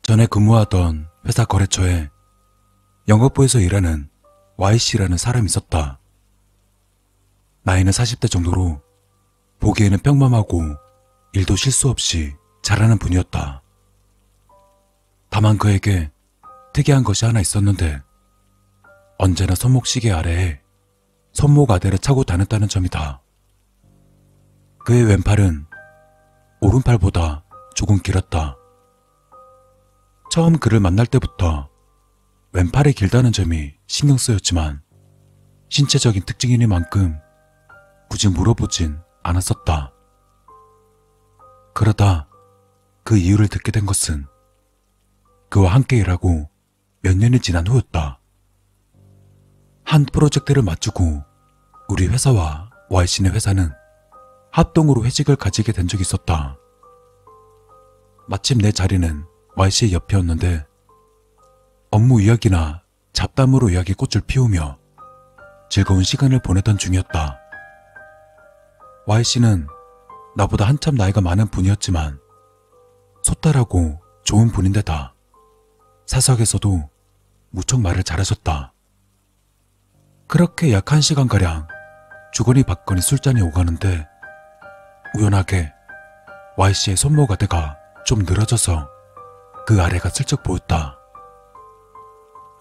전에 근무하던 회사 거래처에 영업부에서 일하는 Y씨라는 사람이 있었다. 나이는 40대 정도로 보기에는 평범하고 일도 실수 없이 잘하는 분이었다. 다만 그에게 특이한 것이 하나 있었는데 언제나 손목시계 아래에 손목 아대를 차고 다녔다는 점이다. 그의 왼팔은 오른팔보다 조금 길었다. 처음 그를 만날 때부터 왼팔이 길다는 점이 신경 쓰였지만 신체적인 특징이니만큼 굳이 물어보진 않았었다. 그러다 그 이유를 듣게 된 것은 그와 함께 일하고 몇 년이 지난 후였다. 한 프로젝트를 마치고 우리 회사와 Y씨네 회사는 합동으로 회식을 가지게 된 적이 있었다. 마침 내 자리는 Y씨의 옆이었는데 업무 이야기나 잡담으로 이야기 꽃을 피우며 즐거운 시간을 보내던 중이었다. Y씨는 나보다 한참 나이가 많은 분이었지만 소탈하고 좋은 분인데다 사석에서도 무척 말을 잘하셨다. 그렇게 약 1시간가량 주거니 받거니 술잔이 오가는데 우연하게 Y씨의 손목 아대가 좀 늘어져서 그 아래가 슬쩍 보였다.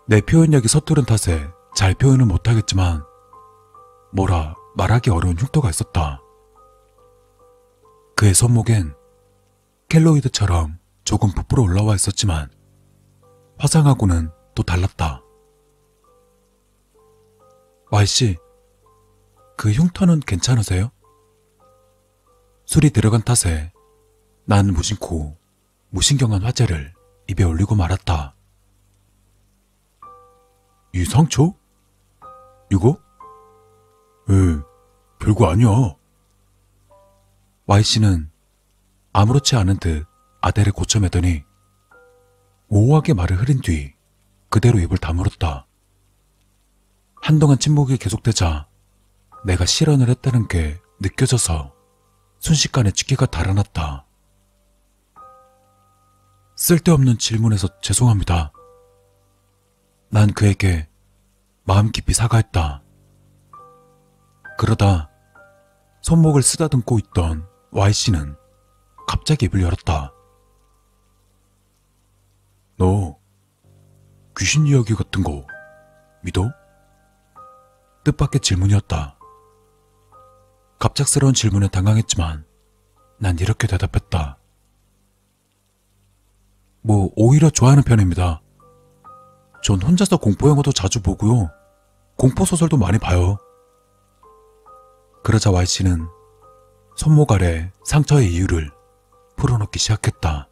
내 표현력이 서투른 탓에 잘 표현은 못하겠지만 뭐라 말하기 어려운 흉터가 있었다. 그의 손목엔 켈로이드처럼 조금 부풀어 올라와 있었지만 화상하고는 또 달랐다. Y씨, 그 흉터는 괜찮으세요? 술이 들어간 탓에 난 무심코 무신경한 화제를 입에 올리고 말았다. 이 상처? 이거? 별거 아니야. Y씨는 아무렇지 않은 듯 아대를 고쳐매더니 모호하게 말을 흐린 뒤 그대로 입을 다물었다. 한동안 침묵이 계속되자 내가 실언을 했다는 게 느껴져서 순식간에 치기가 달아났다. 쓸데없는 질문에서 죄송합니다. 난 그에게 마음 깊이 사과했다. 그러다 손목을 쓰다듬고 있던 Y씨는 갑자기 입을 열었다. 너 귀신 이야기 같은 거 믿어? 뜻밖의 질문이었다. 갑작스러운 질문에 당황했지만 난 이렇게 대답했다. 뭐 오히려 좋아하는 편입니다. 전 혼자서 공포영화도 자주 보고요. 공포소설도 많이 봐요. 그러자 Y씨는 손목 아래 상처의 이유를 풀어놓기 시작했다.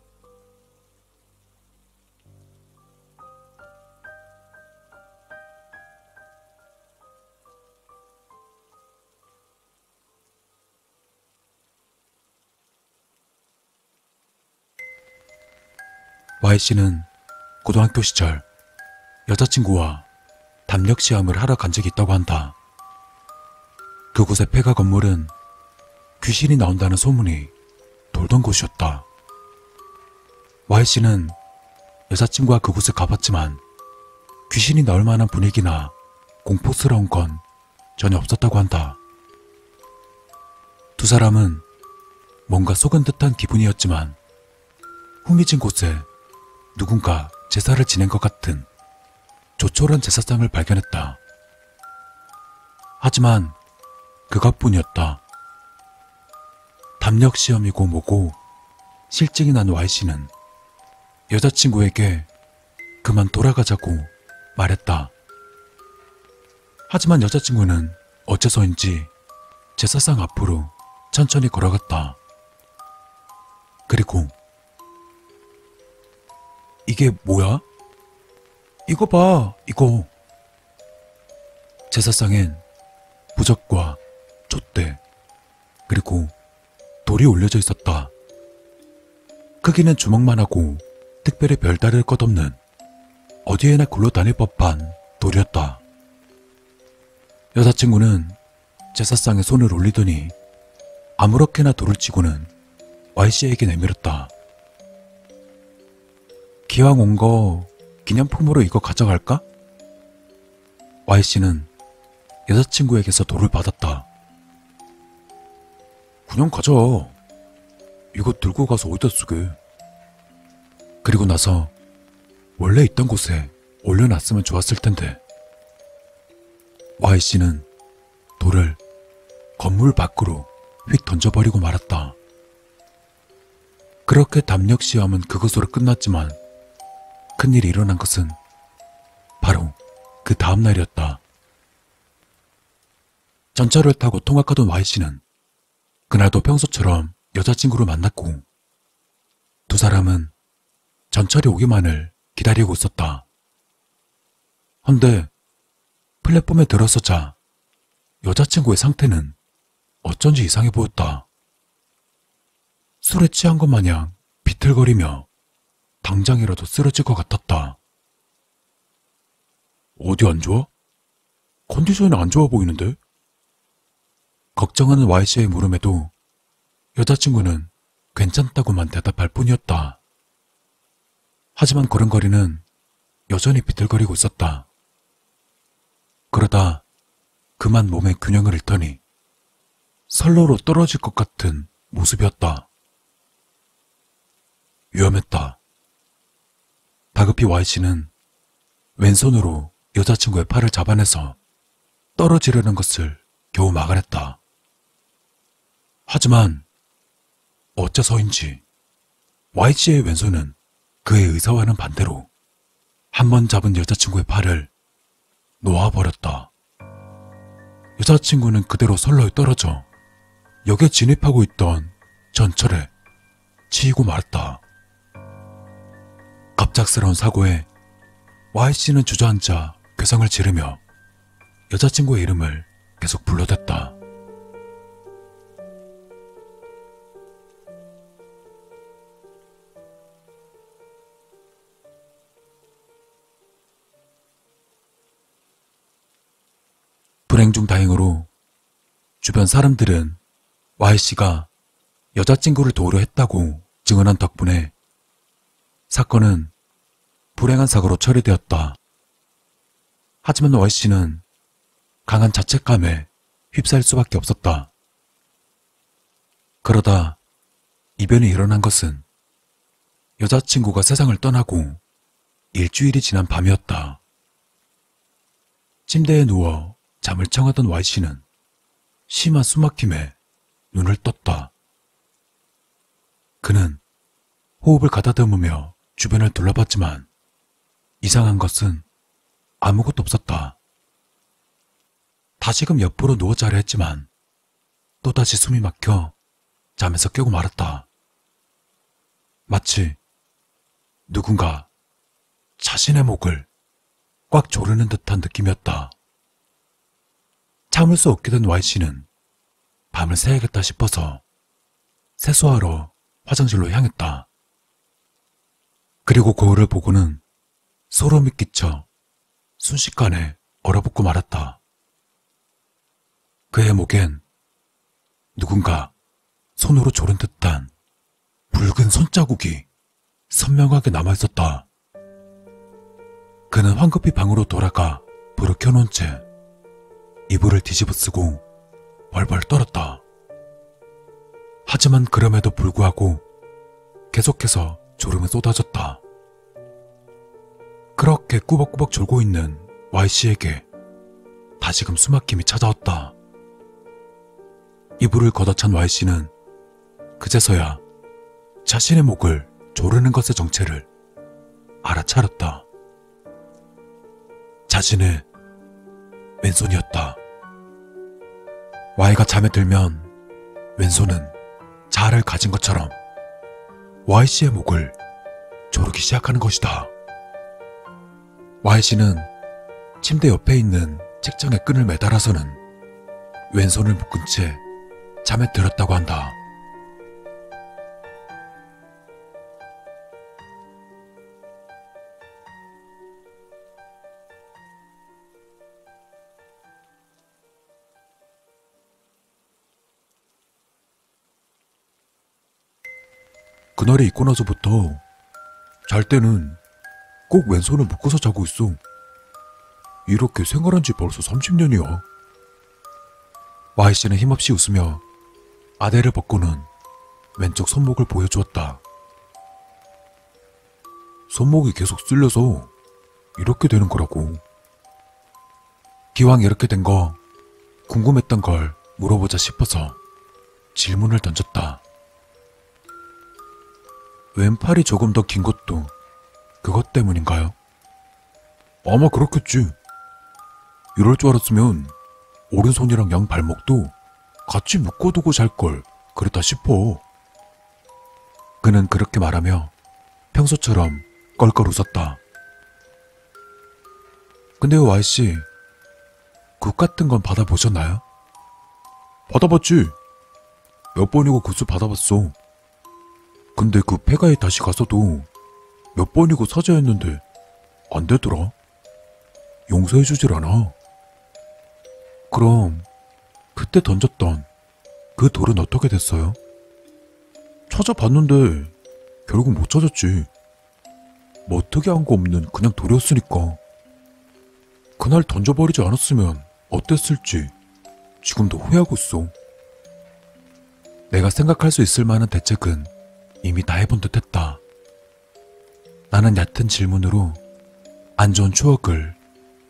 Y씨는 고등학교 시절 여자친구와 담력 시험을 하러 간 적이 있다고 한다. 그곳의 폐가 건물은 귀신이 나온다는 소문이 돌던 곳이었다. Y씨는 여자친구와 그곳에 가봤지만 귀신이 나올 만한 분위기나 공포스러운 건 전혀 없었다고 한다. 두 사람은 뭔가 속은 듯한 기분이었지만 흥미진 곳에 누군가 제사를 지낸 것 같은 조촐한 제사상을 발견했다. 하지만 그것뿐이었다. 담력 시험이고 뭐고 실증이 난 Y씨는 여자친구에게 그만 돌아가자고 말했다. 하지만 여자친구는 어째서인지 제사상 앞으로 천천히 걸어갔다. 그리고 이게 뭐야? 이거 봐, 이거. 제사상엔 부적과 촛대 그리고 돌이 올려져 있었다. 크기는 주먹만 하고 특별히 별다를 것 없는 어디에나 굴러다닐 법한 돌이었다. 여자친구는 제사상에 손을 올리더니 아무렇게나 돌을 치고는 Y씨에게 내밀었다. 기왕 온 거 기념품으로 이거 가져갈까? Y씨는 여자친구에게서 돌을 받았다. 그냥 가져. 이거 들고 가서 어디다 쓰게. 그리고 나서 원래 있던 곳에 올려놨으면 좋았을 텐데. Y씨는 돌을 건물 밖으로 휙 던져버리고 말았다. 그렇게 담력 시험은 그것으로 끝났지만 큰일이 일어난 것은 바로 그 다음날이었다. 전철을 타고 통학하던 Y씨는 그날도 평소처럼 여자친구를 만났고 두 사람은 전철이 오기만을 기다리고 있었다. 헌데 플랫폼에 들어서자 여자친구의 상태는 어쩐지 이상해 보였다. 술에 취한 것 마냥 비틀거리며 당장이라도 쓰러질 것 같았다. 어디 안 좋아? 컨디션이 안 좋아 보이는데? 걱정하는 Y씨의 물음에도 여자친구는 괜찮다고만 대답할 뿐이었다. 하지만 걸음걸이는 여전히 비틀거리고 있었다. 그러다 그만 몸의 균형을 잃더니 선로로 떨어질 것 같은 모습이었다. 위험했다. 다급히 Y씨는 왼손으로 여자친구의 팔을 잡아내서 떨어지려는 것을 겨우 막아냈다. 하지만 어째서인지 Y씨의 왼손은 그의 의사와는 반대로 한 번 잡은 여자친구의 팔을 놓아버렸다. 여자친구는 그대로 선로에 떨어져 역에 진입하고 있던 전철에 치이고 말았다. 갑작스러운 사고에 Y씨는 주저앉아 괴성을 지르며 여자친구의 이름을 계속 불러댔다. 불행 중 다행으로 주변 사람들은 Y씨가 여자친구를 도우려 했다고 증언한 덕분에 사건은 불행한 사고로 처리되었다. 하지만 Y씨는 강한 자책감에 휩싸일 수밖에 없었다. 그러다 이변이 일어난 것은 여자친구가 세상을 떠나고 일주일이 지난 밤이었다. 침대에 누워 잠을 청하던 Y씨는 심한 숨막힘에 눈을 떴다. 그는 호흡을 가다듬으며 주변을 둘러봤지만 이상한 것은 아무것도 없었다. 다시금 옆으로 누워 자려 했지만 또다시 숨이 막혀 잠에서 깨고 말았다. 마치 누군가 자신의 목을 꽉 조르는 듯한 느낌이었다. 참을 수 없게 된 Y씨는 밤을 새야겠다 싶어서 세수하러 화장실로 향했다. 그리고 거울을 보고는 소름이 끼쳐 순식간에 얼어붙고 말았다. 그의 목엔 누군가 손으로 조른 듯한 붉은 손자국이 선명하게 남아있었다. 그는 황급히 방으로 돌아가 불을 켜놓은 채 이불을 뒤집어 쓰고 벌벌 떨었다. 하지만 그럼에도 불구하고 계속해서 졸음은 쏟아졌다. 그렇게 꾸벅꾸벅 졸고 있는 Y씨에게 다시금 숨막힘이 찾아왔다. 이불을 걷어찬 Y씨는 그제서야 자신의 목을 조르는 것의 정체를 알아차렸다. 자신의 왼손이었다. Y가 잠에 들면 왼손은 자아를 가진 것처럼 Y씨의 목을 조르기 시작하는 것이다. Y씨는 침대 옆에 있는 책장에 끈을 매달아서는 왼손을 묶은 채 잠에 들었다고 한다. 그날이 있고 나서부터 잘 때는 꼭 왼손을 묶어서 자고 있어. 이렇게 생활한 지 벌써 30년이야. Y씨는 힘없이 웃으며 아대를 벗고는 왼쪽 손목을 보여주었다. 손목이 계속 쓸려서 이렇게 되는 거라고. 기왕 이렇게 된 거 궁금했던 걸 물어보자 싶어서 질문을 던졌다. 왼팔이 조금 더 긴 것도 그것 때문인가요? 아마 그렇겠지. 이럴 줄 알았으면 오른손이랑 양 발목도 같이 묶어두고 잘걸 그랬다 싶어. 그는 그렇게 말하며 평소처럼 껄껄 웃었다. 근데요, Y씨, 굿 같은 건 받아보셨나요? 받아봤지. 몇 번이고 굿을 받아봤어. 근데 그 폐가에 다시 가서도 몇 번이고 사자했는데 안 되더라. 용서해주질 않아. 그럼 그때 던졌던 그 돌은 어떻게 됐어요? 찾아봤는데 결국 못 찾았지. 뭐 특이한 거 없는 그냥 돌이었으니까. 그날 던져버리지 않았으면 어땠을지 지금도 후회하고 있어. 내가 생각할 수 있을 만한 대책은 이미 다 해본 듯 했다. 나는 얕은 질문으로 안 좋은 추억을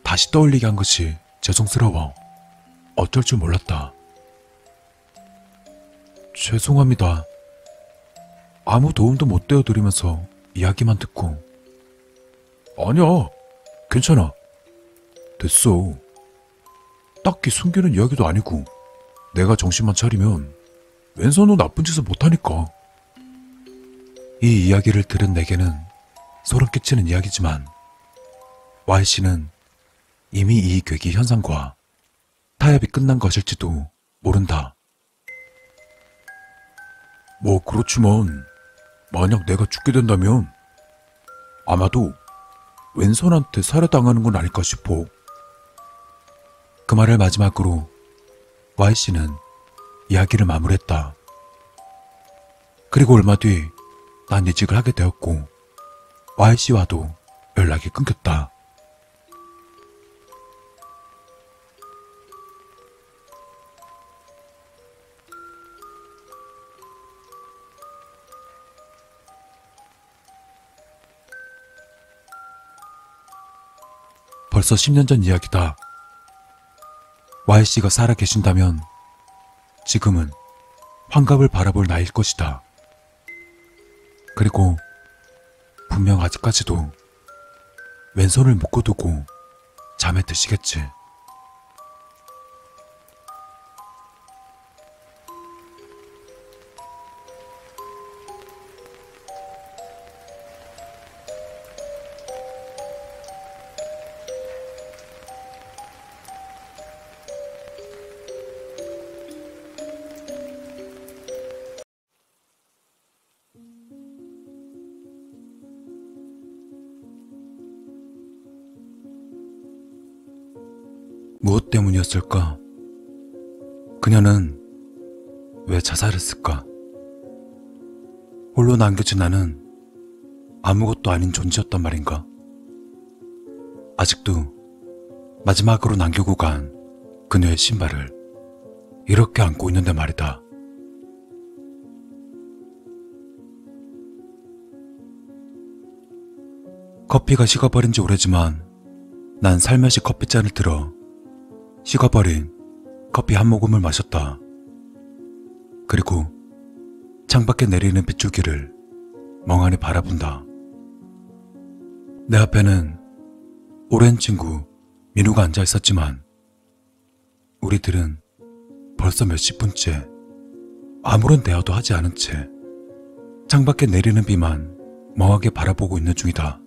다시 떠올리게 한 것이 죄송스러워 어쩔 줄 몰랐다. 죄송합니다. 아무 도움도 못 되어드리면서 이야기만 듣고. 아니야, 괜찮아. 됐어. 딱히 숨기는 이야기도 아니고 내가 정신만 차리면 왼손으로 나쁜 짓을 못하니까. 이 이야기를 들은 내게는 소름 끼치는 이야기지만 Y씨는 이미 이 괴기 현상과 타협이 끝난 것일지도 모른다. 뭐 그렇지만 만약 내가 죽게 된다면 아마도 왼손한테 살해당하는 건 아닐까 싶어. 그 말을 마지막으로 Y씨는 이야기를 마무리했다. 그리고 얼마 뒤 난 이직을 하게 되었고 Y씨와도 연락이 끊겼다. 벌써 10년 전 이야기다. Y씨가 살아 계신다면 지금은 환갑을 바라볼 나이일 것이다. 그리고 분명 아직까지도 왼손을 묶어두고 잠에 드시겠지. 무엇 때문이었을까? 그녀는 왜 자살했을까? 홀로 남겨진 나는 아무것도 아닌 존재였단 말인가? 아직도 마지막으로 남기고 간 그녀의 신발을 이렇게 안고 있는데 말이다. 커피가 식어버린 지 오래지만 난 살며시 커피잔을 들어 식어버린 커피 한 모금을 마셨다. 그리고 창밖에 내리는 빗줄기를 멍하니 바라본다. 내 앞에는 오랜 친구 민우가 앉아 있었지만 우리들은 벌써 몇십 분째 아무런 대화도 하지 않은 채 창밖에 내리는 비만 멍하게 바라보고 있는 중이다.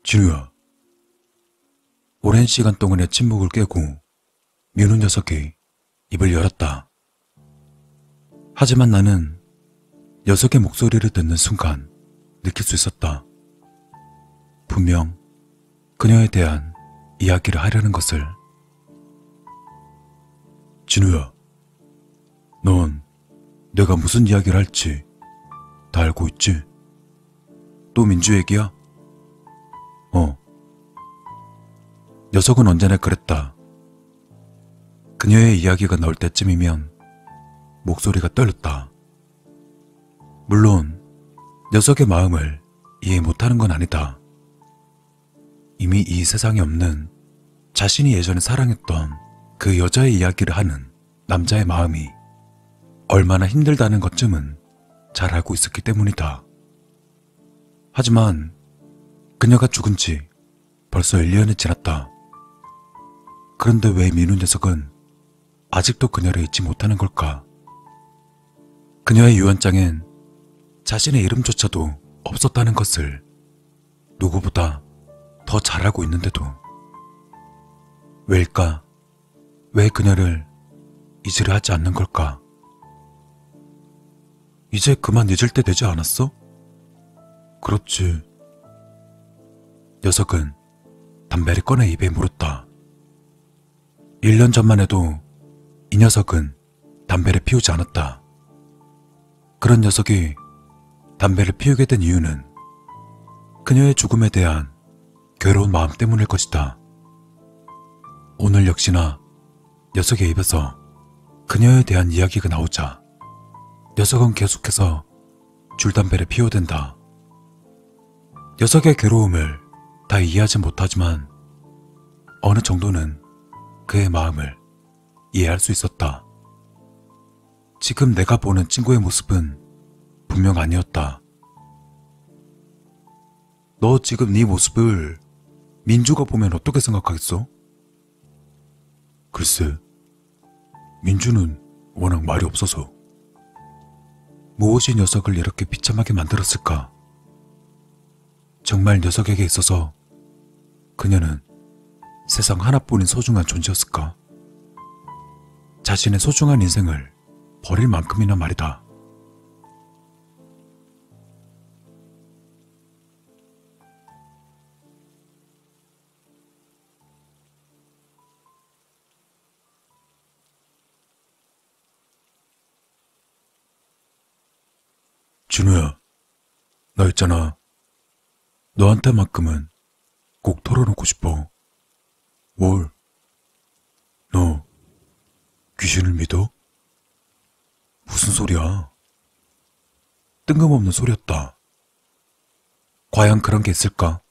진우야. 오랜 시간 동안의 침묵을 깨고 민우 녀석이 입을 열었다. 하지만 나는 녀석의 목소리를 듣는 순간 느낄 수 있었다. 분명 그녀에 대한 이야기를 하려는 것을 진우야, 넌 내가 무슨 이야기를 할지 다 알고 있지? 또 민주 얘기야? 녀석은 언제나 그랬다. 그녀의 이야기가 나올 때쯤이면 목소리가 떨렸다. 물론 녀석의 마음을 이해 못하는 건 아니다. 이미 이 세상에 없는 자신이 예전에 사랑했던 그 여자의 이야기를 하는 남자의 마음이 얼마나 힘들다는 것쯤은 잘 알고 있었기 때문이다. 하지만 그녀가 죽은 지 벌써 1년이 지났다. 그런데 왜 민우 녀석은 아직도 그녀를 잊지 못하는 걸까? 그녀의 유언장엔 자신의 이름조차도 없었다는 것을 누구보다 더 잘 알고 있는데도 왜일까? 왜 그녀를 잊으려 하지 않는 걸까? 이제 그만 잊을 때 되지 않았어? 그렇지. 녀석은 담배를 꺼내 입에 물었다. 1년 전만 해도 이 녀석은 담배를 피우지 않았다. 그런 녀석이 담배를 피우게 된 이유는 그녀의 죽음에 대한 괴로운 마음 때문일 것이다. 오늘 역시나 녀석의 입에서 그녀에 대한 이야기가 나오자 녀석은 계속해서 줄담배를 피워댄다. 녀석의 괴로움을 다 이해하지 못하지만 어느 정도는 그의 마음을 이해할 수 있었다. 지금 내가 보는 친구의 모습은 분명 아니었다. 너 지금 네 모습을 민주가 보면 어떻게 생각하겠어? 글쎄, 민주는 워낙 말이 없어서. 무엇이 녀석을 이렇게 비참하게 만들었을까? 정말 녀석에게 있어서 그녀는 세상 하나뿐인 소중한 존재였을까? 자신의 소중한 인생을 버릴 만큼이나 말이다. 진우야, 나 있잖아. 너한테만큼은 꼭 털어놓고 싶어. 뭘? 너 귀신을 믿어? 무슨 소리야? 뜬금없는 소리였다. 과연 그런 게 있을까?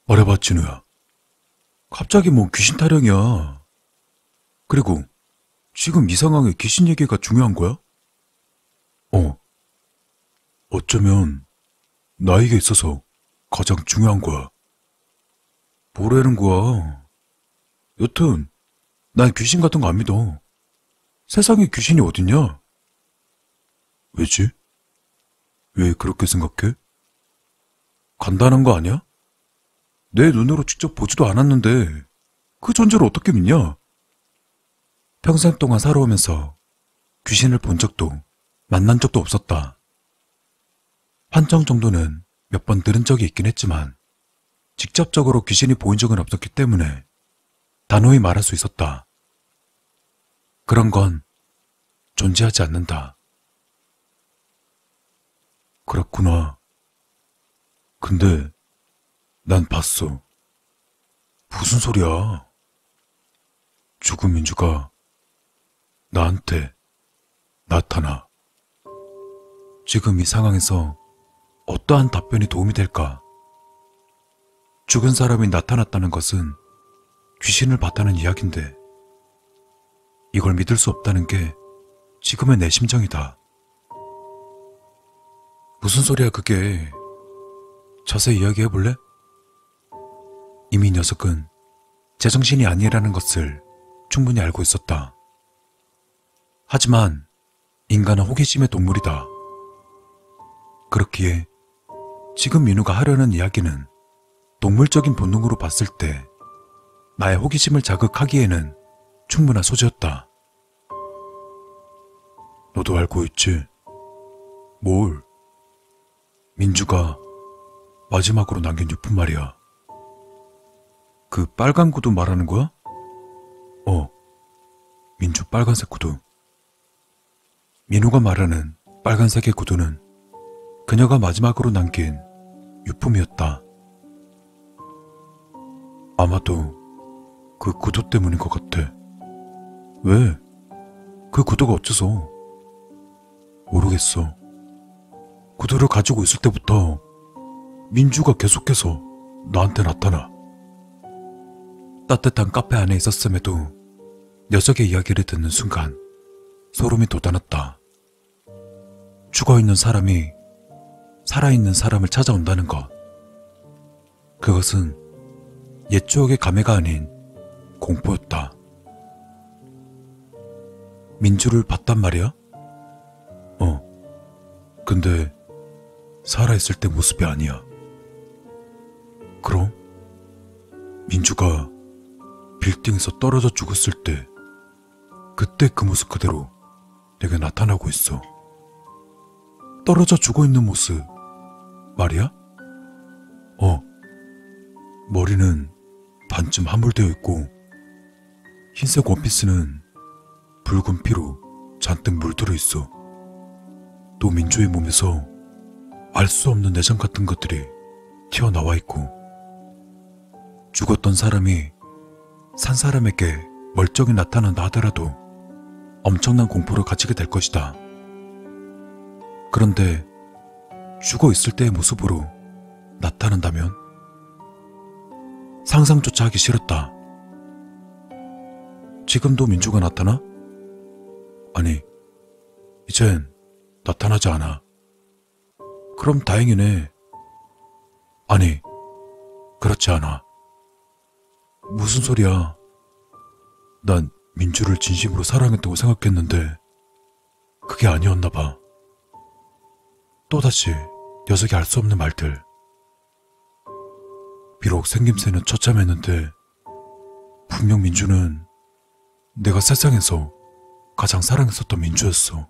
말해봐, 진우야. 갑자기 뭐 귀신 타령이야. 그리고 지금 이 상황에 귀신 얘기가 중요한 거야? 어쩌면 나에게 있어서 가장 중요한 거야. 뭐라는 거야? 여튼 난 귀신 같은 거 안 믿어. 세상에 귀신이 어딨냐? 왜지? 왜 그렇게 생각해? 간단한 거 아니야? 내 눈으로 직접 보지도 않았는데 그 존재를 어떻게 믿냐? 평생 동안 살아오면서 귀신을 본 적도 만난 적도 없었다. 환청 정도는 몇 번 들은 적이 있긴 했지만 직접적으로 귀신이 보인 적은 없었기 때문에 단호히 말할 수 있었다. 그런 건 존재하지 않는다. 그렇구나. 근데 난 봤어. 무슨 소리야? 죽은 민주가 나한테 나타나. 지금 이 상황에서 어떠한 답변이 도움이 될까? 죽은 사람이 나타났다는 것은 귀신을 봤다는 이야기인데 이걸 믿을 수 없다는 게 지금의 내 심정이다. 무슨 소리야 그게? 자세히 이야기해볼래? 이미 녀석은 제정신이 아니라는 것을 충분히 알고 있었다. 하지만 인간은 호기심의 동물이다. 그렇기에 지금 민우가 하려는 이야기는 동물적인 본능으로 봤을 때 나의 호기심을 자극하기에는 충분한 소재였다. 너도 알고 있지? 뭘? 민주가 마지막으로 남긴 유품 말이야. 그 빨간 구두 말하는 거야? 어, 민주 빨간색 구두. 민우가 말하는 빨간색의 구두는 그녀가 마지막으로 남긴 유품이었다. 아마도 그 구두 때문인 것 같아. 왜? 그 구두가 어째서? 모르겠어. 구두를 가지고 있을 때부터 민주가 계속해서 나한테 나타나. 따뜻한 카페 안에 있었음에도 녀석의 이야기를 듣는 순간 소름이 돋아났다. 죽어있는 사람이 살아있는 사람을 찾아온다는 것. 그것은 옛 추억의 감회가 아닌 공포였다. 민주를 봤단 말이야? 근데 살아있을 때 모습이 아니야. 그럼 민주가 빌딩에서 떨어져 죽었을 때 그때 그 모습 그대로 내게 나타나고 있어. 떨어져 죽어있는 모습 말이야? 머리는 반쯤 함몰되어 있고 흰색 원피스는 붉은 피로 잔뜩 물들어 있어. 또 민주의 몸에서 알 수 없는 내장 같은 것들이 튀어나와 있고, 죽었던 사람이 산 사람에게 멀쩡히 나타난다 하더라도 엄청난 공포를 가지게 될 것이다. 그런데 죽어 있을 때의 모습으로 나타난다면 상상조차 하기 싫었다. 지금도 민주가 나타나? 아니, 이젠 나타나지 않아. 그럼 다행이네. 아니, 그렇지 않아. 무슨 소리야. 난 민주를 진심으로 사랑했다고 생각했는데 그게 아니었나 봐. 또다시 녀석이 알 수 없는 말들. 비록 생김새는 처참했는데 분명 민주는 내가 세상에서 가장 사랑했었던 민주였어.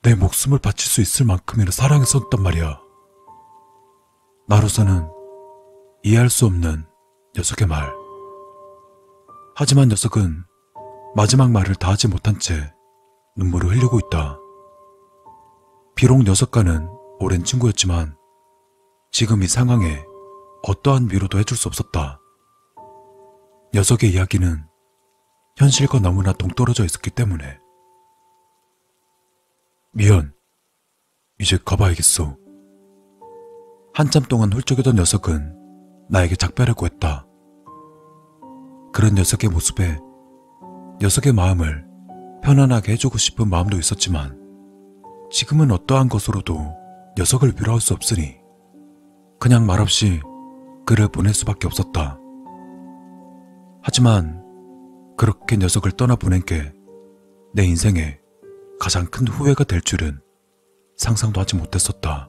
내 목숨을 바칠 수 있을 만큼이나 사랑했었단 말이야. 나로서는 이해할 수 없는 녀석의 말. 하지만 녀석은 마지막 말을 다 하지 못한 채 눈물을 흘리고 있다. 비록 녀석과는 오랜 친구였지만 지금 이 상황에 어떠한 위로도 해줄 수 없었다. 녀석의 이야기는 현실과 너무나 동떨어져 있었기 때문에. 미안. 이제 가봐야겠어. 한참 동안 훌쩍이던 녀석은 나에게 작별하고 했다. 그런 녀석의 모습에 녀석의 마음을 편안하게 해주고 싶은 마음도 있었지만 지금은 어떠한 것으로도 녀석을 위로할 수 없으니 그냥 말없이 그를 보낼 수밖에 없었다. 하지만 그렇게 녀석을 떠나보낸 게 내 인생에 가장 큰 후회가 될 줄은 상상도 하지 못했었다.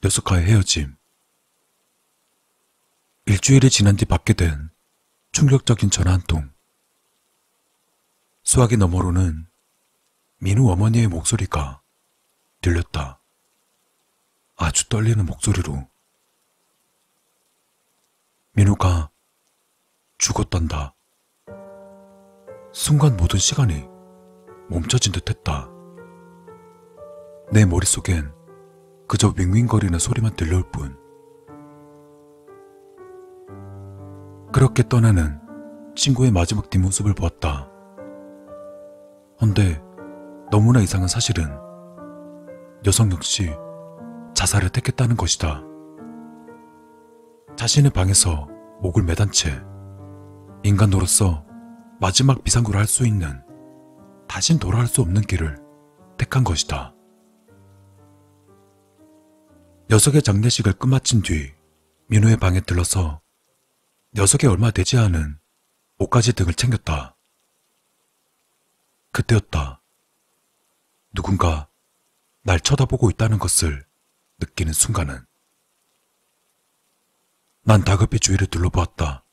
녀석과의 헤어짐. 일주일이 지난 뒤 받게 된 충격적인 전화 한 통. 수화기 너머로는 민우 어머니의 목소리가 들렸다. 아주 떨리는 목소리로. 민우가 죽었단다. 순간 모든 시간이 멈춰진 듯 했다. 내 머릿속엔 그저 윙윙거리는 소리만 들려올 뿐. 그렇게 떠나는 친구의 마지막 뒷모습을 보았다. 헌데 너무나 이상한 사실은 여성 역시 자살을 택했다는 것이다. 자신의 방에서 목을 매단 채 인간으로서 마지막 비상구를 할 수 있는 다신 돌아갈 수 없는 길을 택한 것이다. 녀석의 장례식을 끝마친 뒤 민우의 방에 들러서 녀석이 얼마 되지 않은 옷가지 등을 챙겼다. 그때였다. 누군가 날 쳐다보고 있다는 것을 느끼는 순간은. 난 다급히 주위를 둘러보았다.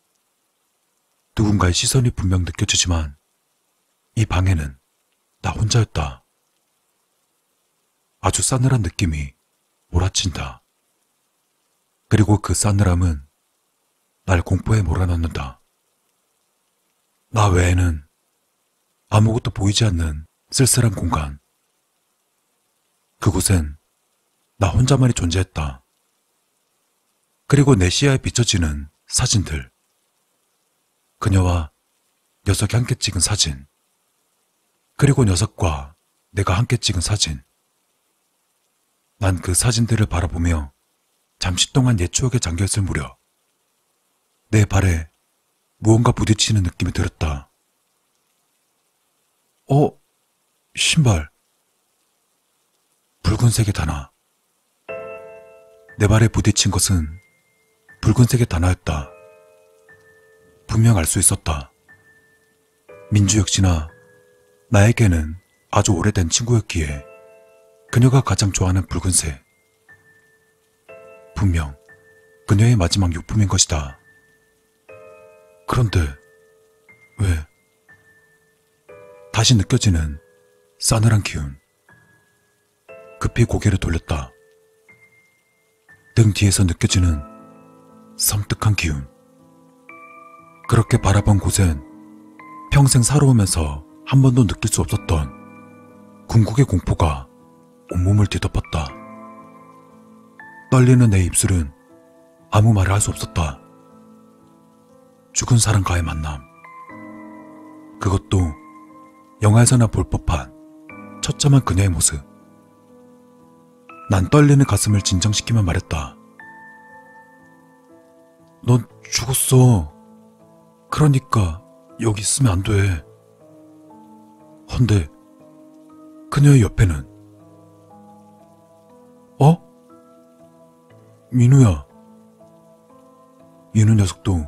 누군가의 시선이 분명 느껴지지만 이 방에는 나 혼자였다. 아주 싸늘한 느낌이 몰아친다. 그리고 그 싸늘함은 날 공포에 몰아넣는다. 나 외에는 아무것도 보이지 않는 쓸쓸한 공간. 그곳엔 나 혼자만이 존재했다. 그리고 내 시야에 비춰지는 사진들. 그녀와 녀석이 함께 찍은 사진. 그리고 녀석과 내가 함께 찍은 사진. 난 그 사진들을 바라보며 잠시 동안 옛 추억에 잠겨있을 무렵 내 발에 무언가 부딪히는 느낌이 들었다. 신발. 붉은색의 단화. 내 발에 부딪힌 것은 붉은색의 단화였다. 분명 알 수 있었다. 민주 역시나 나에게는 아주 오래된 친구였기에 그녀가 가장 좋아하는 붉은색. 분명 그녀의 마지막 용품인 것이다. 그런데 왜? 다시 느껴지는 싸늘한 기운. 급히 고개를 돌렸다. 등 뒤에서 느껴지는 섬뜩한 기운. 그렇게 바라본 곳엔 평생 살아오면서 한 번도 느낄 수 없었던 궁극의 공포가 온몸을 뒤덮었다. 떨리는 내 입술은 아무 말을 할 수 없었다. 죽은 사람과의 만남. 그것도 영화에서나 볼 법한 처참한 그녀의 모습. 난 떨리는 가슴을 진정시키며 말했다. 넌 죽었어. 그러니까 여기 있으면 안 돼. 헌데 그녀의 옆에는 민우야. 민우 녀석도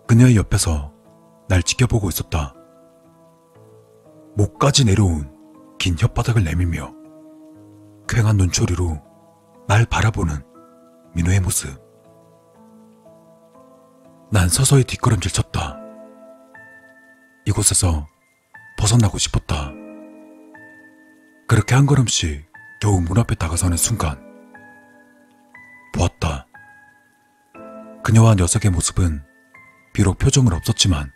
그녀의 옆에서 날 지켜보고 있었다. 목까지 내려온 긴 혓바닥을 내밀며 퀭한 눈초리로 날 바라보는 민우의 모습. 난 서서히 뒷걸음질 쳤다. 이곳에서 벗어나고 싶었다. 그렇게 한 걸음씩 겨우 문 앞에 다가서는 순간 보았다. 그녀와 녀석의 모습은 비록 표정은 없었지만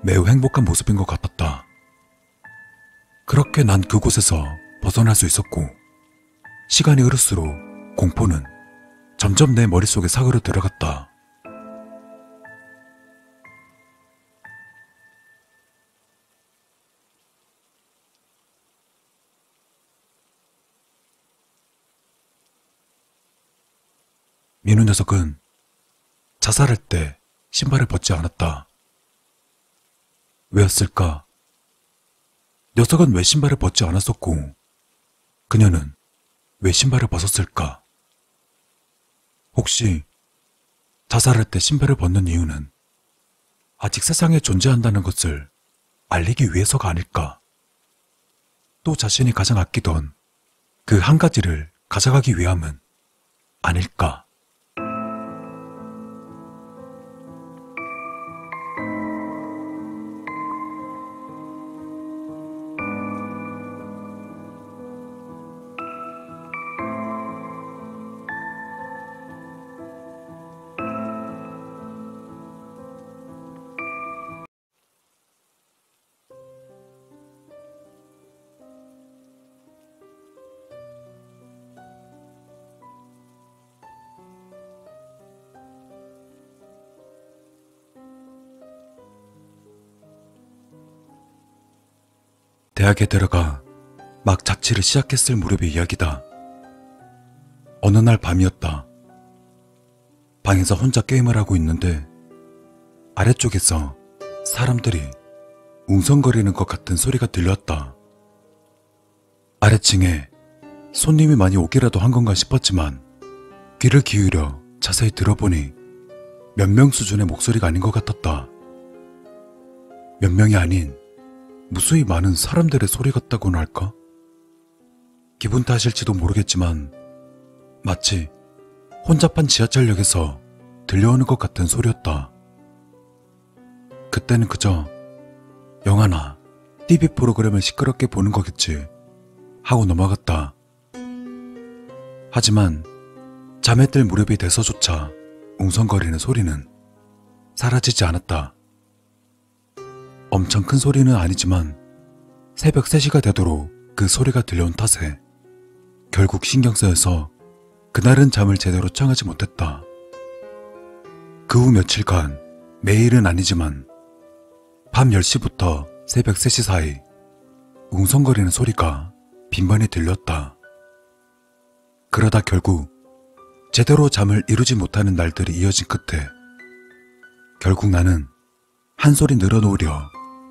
매우 행복한 모습인 것 같았다. 그렇게 난 그곳에서 벗어날 수 있었고 시간이 흐를수록 공포는 점점 내 머릿속에 사그러 들어갔다. 민우 녀석은 자살할 때 신발을 벗지 않았다. 왜였을까? 녀석은 왜 신발을 벗지 않았었고 그녀는 왜 신발을 벗었을까? 혹시 자살할 때 신발을 벗는 이유는 아직 세상에 존재한다는 것을 알리기 위해서가 아닐까? 또 자신이 가장 아끼던 그 한 가지를 가져가기 위함은 아닐까? 대학에 들어가 막 자취를 시작했을 무렵의 이야기다. 어느 날 밤이었다. 방에서 혼자 게임을 하고 있는데 아래쪽에서 사람들이 웅성거리는 것 같은 소리가 들렸다. 아래층에 손님이 많이 오기라도 한 건가 싶었지만 귀를 기울여 자세히 들어보니 몇 명 수준의 목소리가 아닌 것 같았다. 몇 명이 아닌 무수히 많은 사람들의 소리 같다고나 할까? 기분 탓일지도 모르겠지만 마치 혼잡한 지하철역에서 들려오는 것 같은 소리였다. 그때는 그저 영화나 TV 프로그램을 시끄럽게 보는 거겠지 하고 넘어갔다. 하지만 잠에 들 무렵이 돼서조차 웅성거리는 소리는 사라지지 않았다. 엄청 큰 소리는 아니지만 새벽 3시가 되도록 그 소리가 들려온 탓에 결국 신경 쓰여서 그날은 잠을 제대로 청하지 못했다. 그 후 며칠간 매일은 아니지만 밤 10시부터 새벽 3시 사이 웅성거리는 소리가 빈번히 들렸다. 그러다 결국 제대로 잠을 이루지 못하는 날들이 이어진 끝에 결국 나는 한 소리 늘어놓으려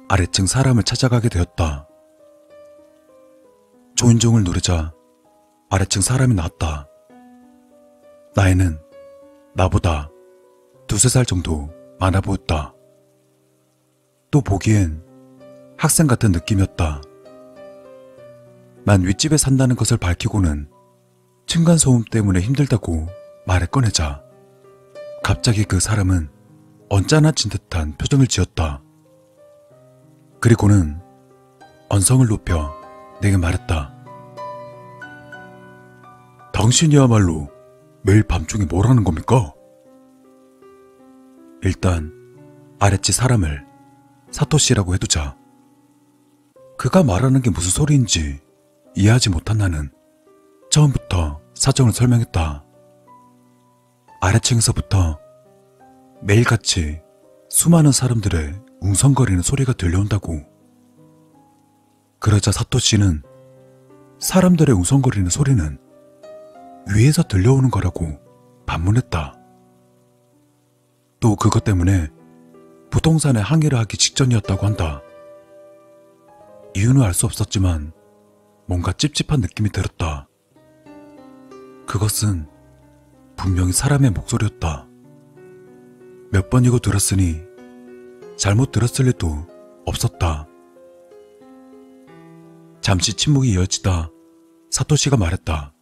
아래층 사람을 찾아가게 되었다. 초인종을 누르자 아래층 사람이 나왔다. 나이는 나보다 2~3살 정도 많아 보였다. 또 보기엔 학생 같은 느낌이었다. 난 윗집에 산다는 것을 밝히고는 층간소음 때문에 힘들다고 말을 꺼내자 갑자기 그 사람은 언짢아진 듯한 표정을 지었다. 그리고는 언성을 높여 내게 말했다. 당신이야말로 매일 밤중에 뭘 하는 겁니까? 일단 아랫집 사람을 사토씨라고 해두자. 그가 말하는 게 무슨 소리인지 이해하지 못한 나는 처음부터 사정을 설명했다. 아래층에서부터 매일같이 수많은 사람들의 웅성거리는 소리가 들려온다고. 그러자 사토씨는 사람들의 웅성거리는 소리는 위에서 들려오는 거라고 반문했다. 또 그것 때문에 부동산에 항의를 하기 직전이었다고 한다. 이유는 알 수 없었지만 뭔가 찝찝한 느낌이 들었다. 그것은 분명히 사람의 목소리였다. 몇 번이고 들었으니 잘못 들었을 리도 없었다. 잠시 침묵이 이어지다 사토씨가 말했다.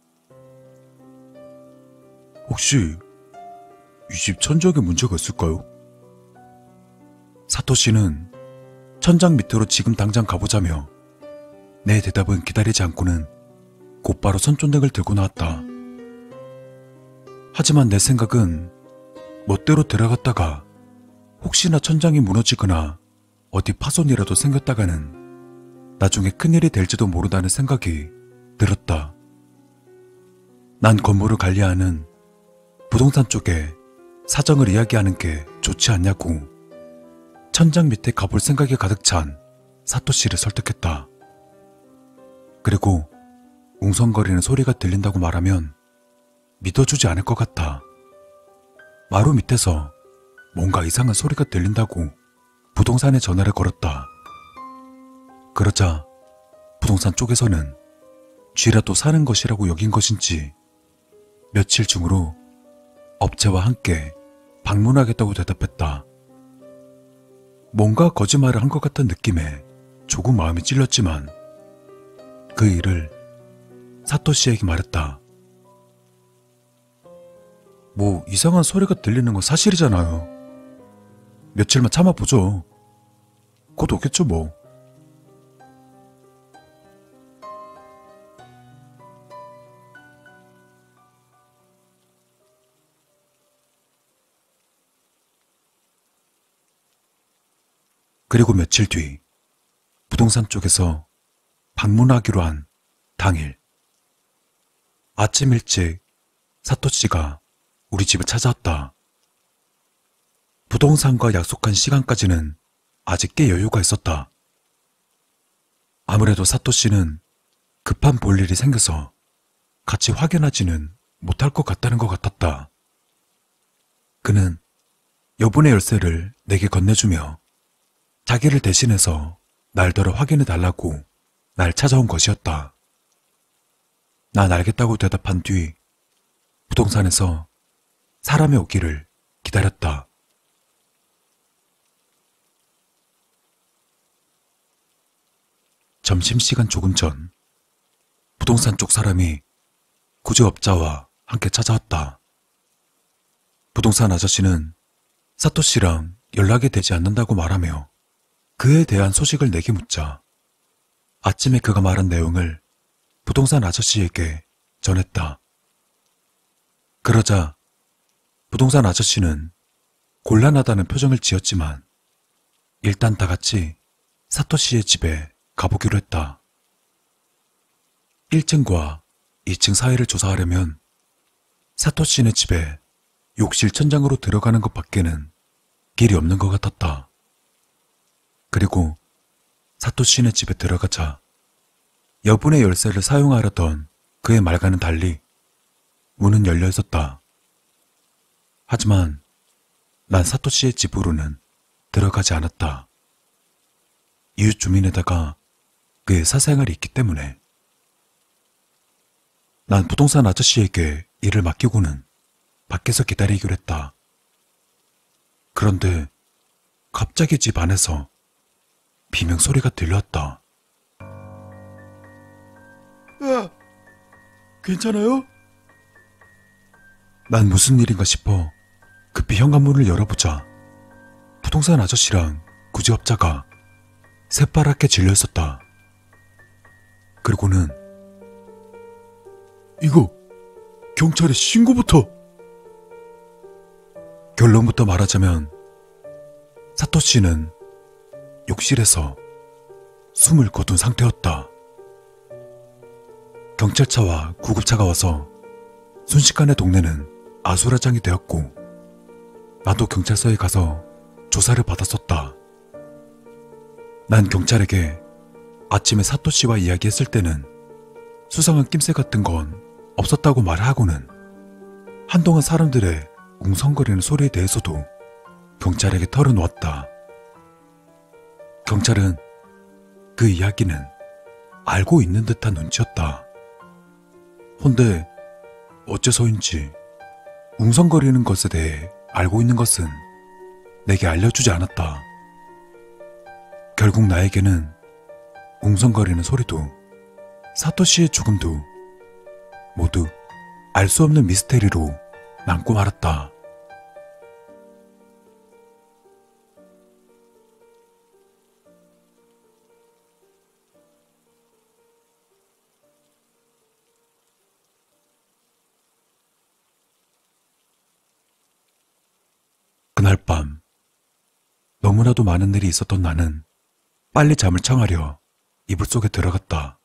혹시 이 집 천장에 문제가 있을까요? 사토씨는 천장 밑으로 지금 당장 가보자며 내 대답은 기다리지 않고는 곧바로 손전등을 들고 나왔다. 하지만 내 생각은 멋대로 들어갔다가 혹시나 천장이 무너지거나 어디 파손이라도 생겼다가는 나중에 큰일이 될지도 모른다는 생각이 들었다. 난 건물을 관리하는 부동산 쪽에 사정을 이야기하는 게 좋지 않냐고 천장 밑에 가볼 생각이 가득 찬 사토씨를 설득했다. 그리고 웅성거리는 소리가 들린다고 말하면 믿어주지 않을 것 같아. 마루 밑에서 뭔가 이상한 소리가 들린다고 부동산에 전화를 걸었다. 그러자 부동산 쪽에서는 쥐라도 사는 것이라고 여긴 것인지 며칠 중으로 업체와 함께 방문하겠다고 대답했다. 뭔가 거짓말을 한 것 같은 느낌에 조금 마음이 찔렸지만 그 일을 사토씨에게 말했다. 뭐 이상한 소리가 들리는 건 사실이잖아요. 며칠만 참아보죠. 곧 오겠죠 뭐. 그리고 며칠 뒤 부동산 쪽에서 방문하기로 한 당일 아침 일찍 사토씨가 우리 집을 찾아왔다. 부동산과 약속한 시간까지는 아직 꽤 여유가 있었다. 아무래도 사토씨는 급한 볼일이 생겨서 같이 확인하지는 못할 것 같다는 것 같았다. 그는 여분의 열쇠를 내게 건네주며 자기를 대신해서 날더러 확인해달라고 날 찾아온 것이었다. 난 알겠다고 대답한 뒤 부동산에서 사람이 오기를 기다렸다. 점심시간 조금 전 부동산 쪽 사람이 구제업자와 함께 찾아왔다. 부동산 아저씨는 사토씨랑 연락이 되지 않는다고 말하며 그에 대한 소식을 내게 묻자 아침에 그가 말한 내용을 부동산 아저씨에게 전했다. 그러자 부동산 아저씨는 곤란하다는 표정을 지었지만 일단 다 같이 사토시의 집에 가보기로 했다. 1층과 2층 사이를 조사하려면 사토시네 집에 욕실 천장으로 들어가는 것 밖에는 길이 없는 것 같았다. 그리고 사토시네 집에 들어가자 여분의 열쇠를 사용하려던 그의 말과는 달리 문은 열려 있었다. 하지만 난 사토시의 집으로는 들어가지 않았다. 이웃 주민에다가 그의 사생활이 있기 때문에. 난 부동산 아저씨에게 일을 맡기고는 밖에서 기다리기로 했다. 그런데 갑자기 집 안에서 비명소리가 들렸다. 야, 괜찮아요? 난 무슨 일인가 싶어 급히 현관문을 열어보자 부동산 아저씨랑 구지업자가 새파랗게 질려 있었다. 그리고는 이거 경찰에 신고부터! 결론부터 말하자면 사토씨는 욕실에서 숨을 거둔 상태였다. 경찰차와 구급차가 와서 순식간에 동네는 아수라장이 되었고 나도 경찰서에 가서 조사를 받았었다. 난 경찰에게 아침에 사토씨와 이야기했을 때는 수상한 낌새 같은 건 없었다고 말하고는 한동안 사람들의 웅성거리는 소리에 대해서도 경찰에게 털어놓았다. 경찰은 그 이야기는 알고 있는 듯한 눈치였다. 헌데 어째서인지 웅성거리는 것에 대해 알고 있는 것은 내게 알려주지 않았다. 결국 나에게는 웅성거리는 소리도 사토시의 죽음도 모두 알 수 없는 미스테리로 남고 말았다. 그날 밤 너무나도 많은 일이 있었던 나는 빨리 잠을 청하려 이불 속에 들어갔다.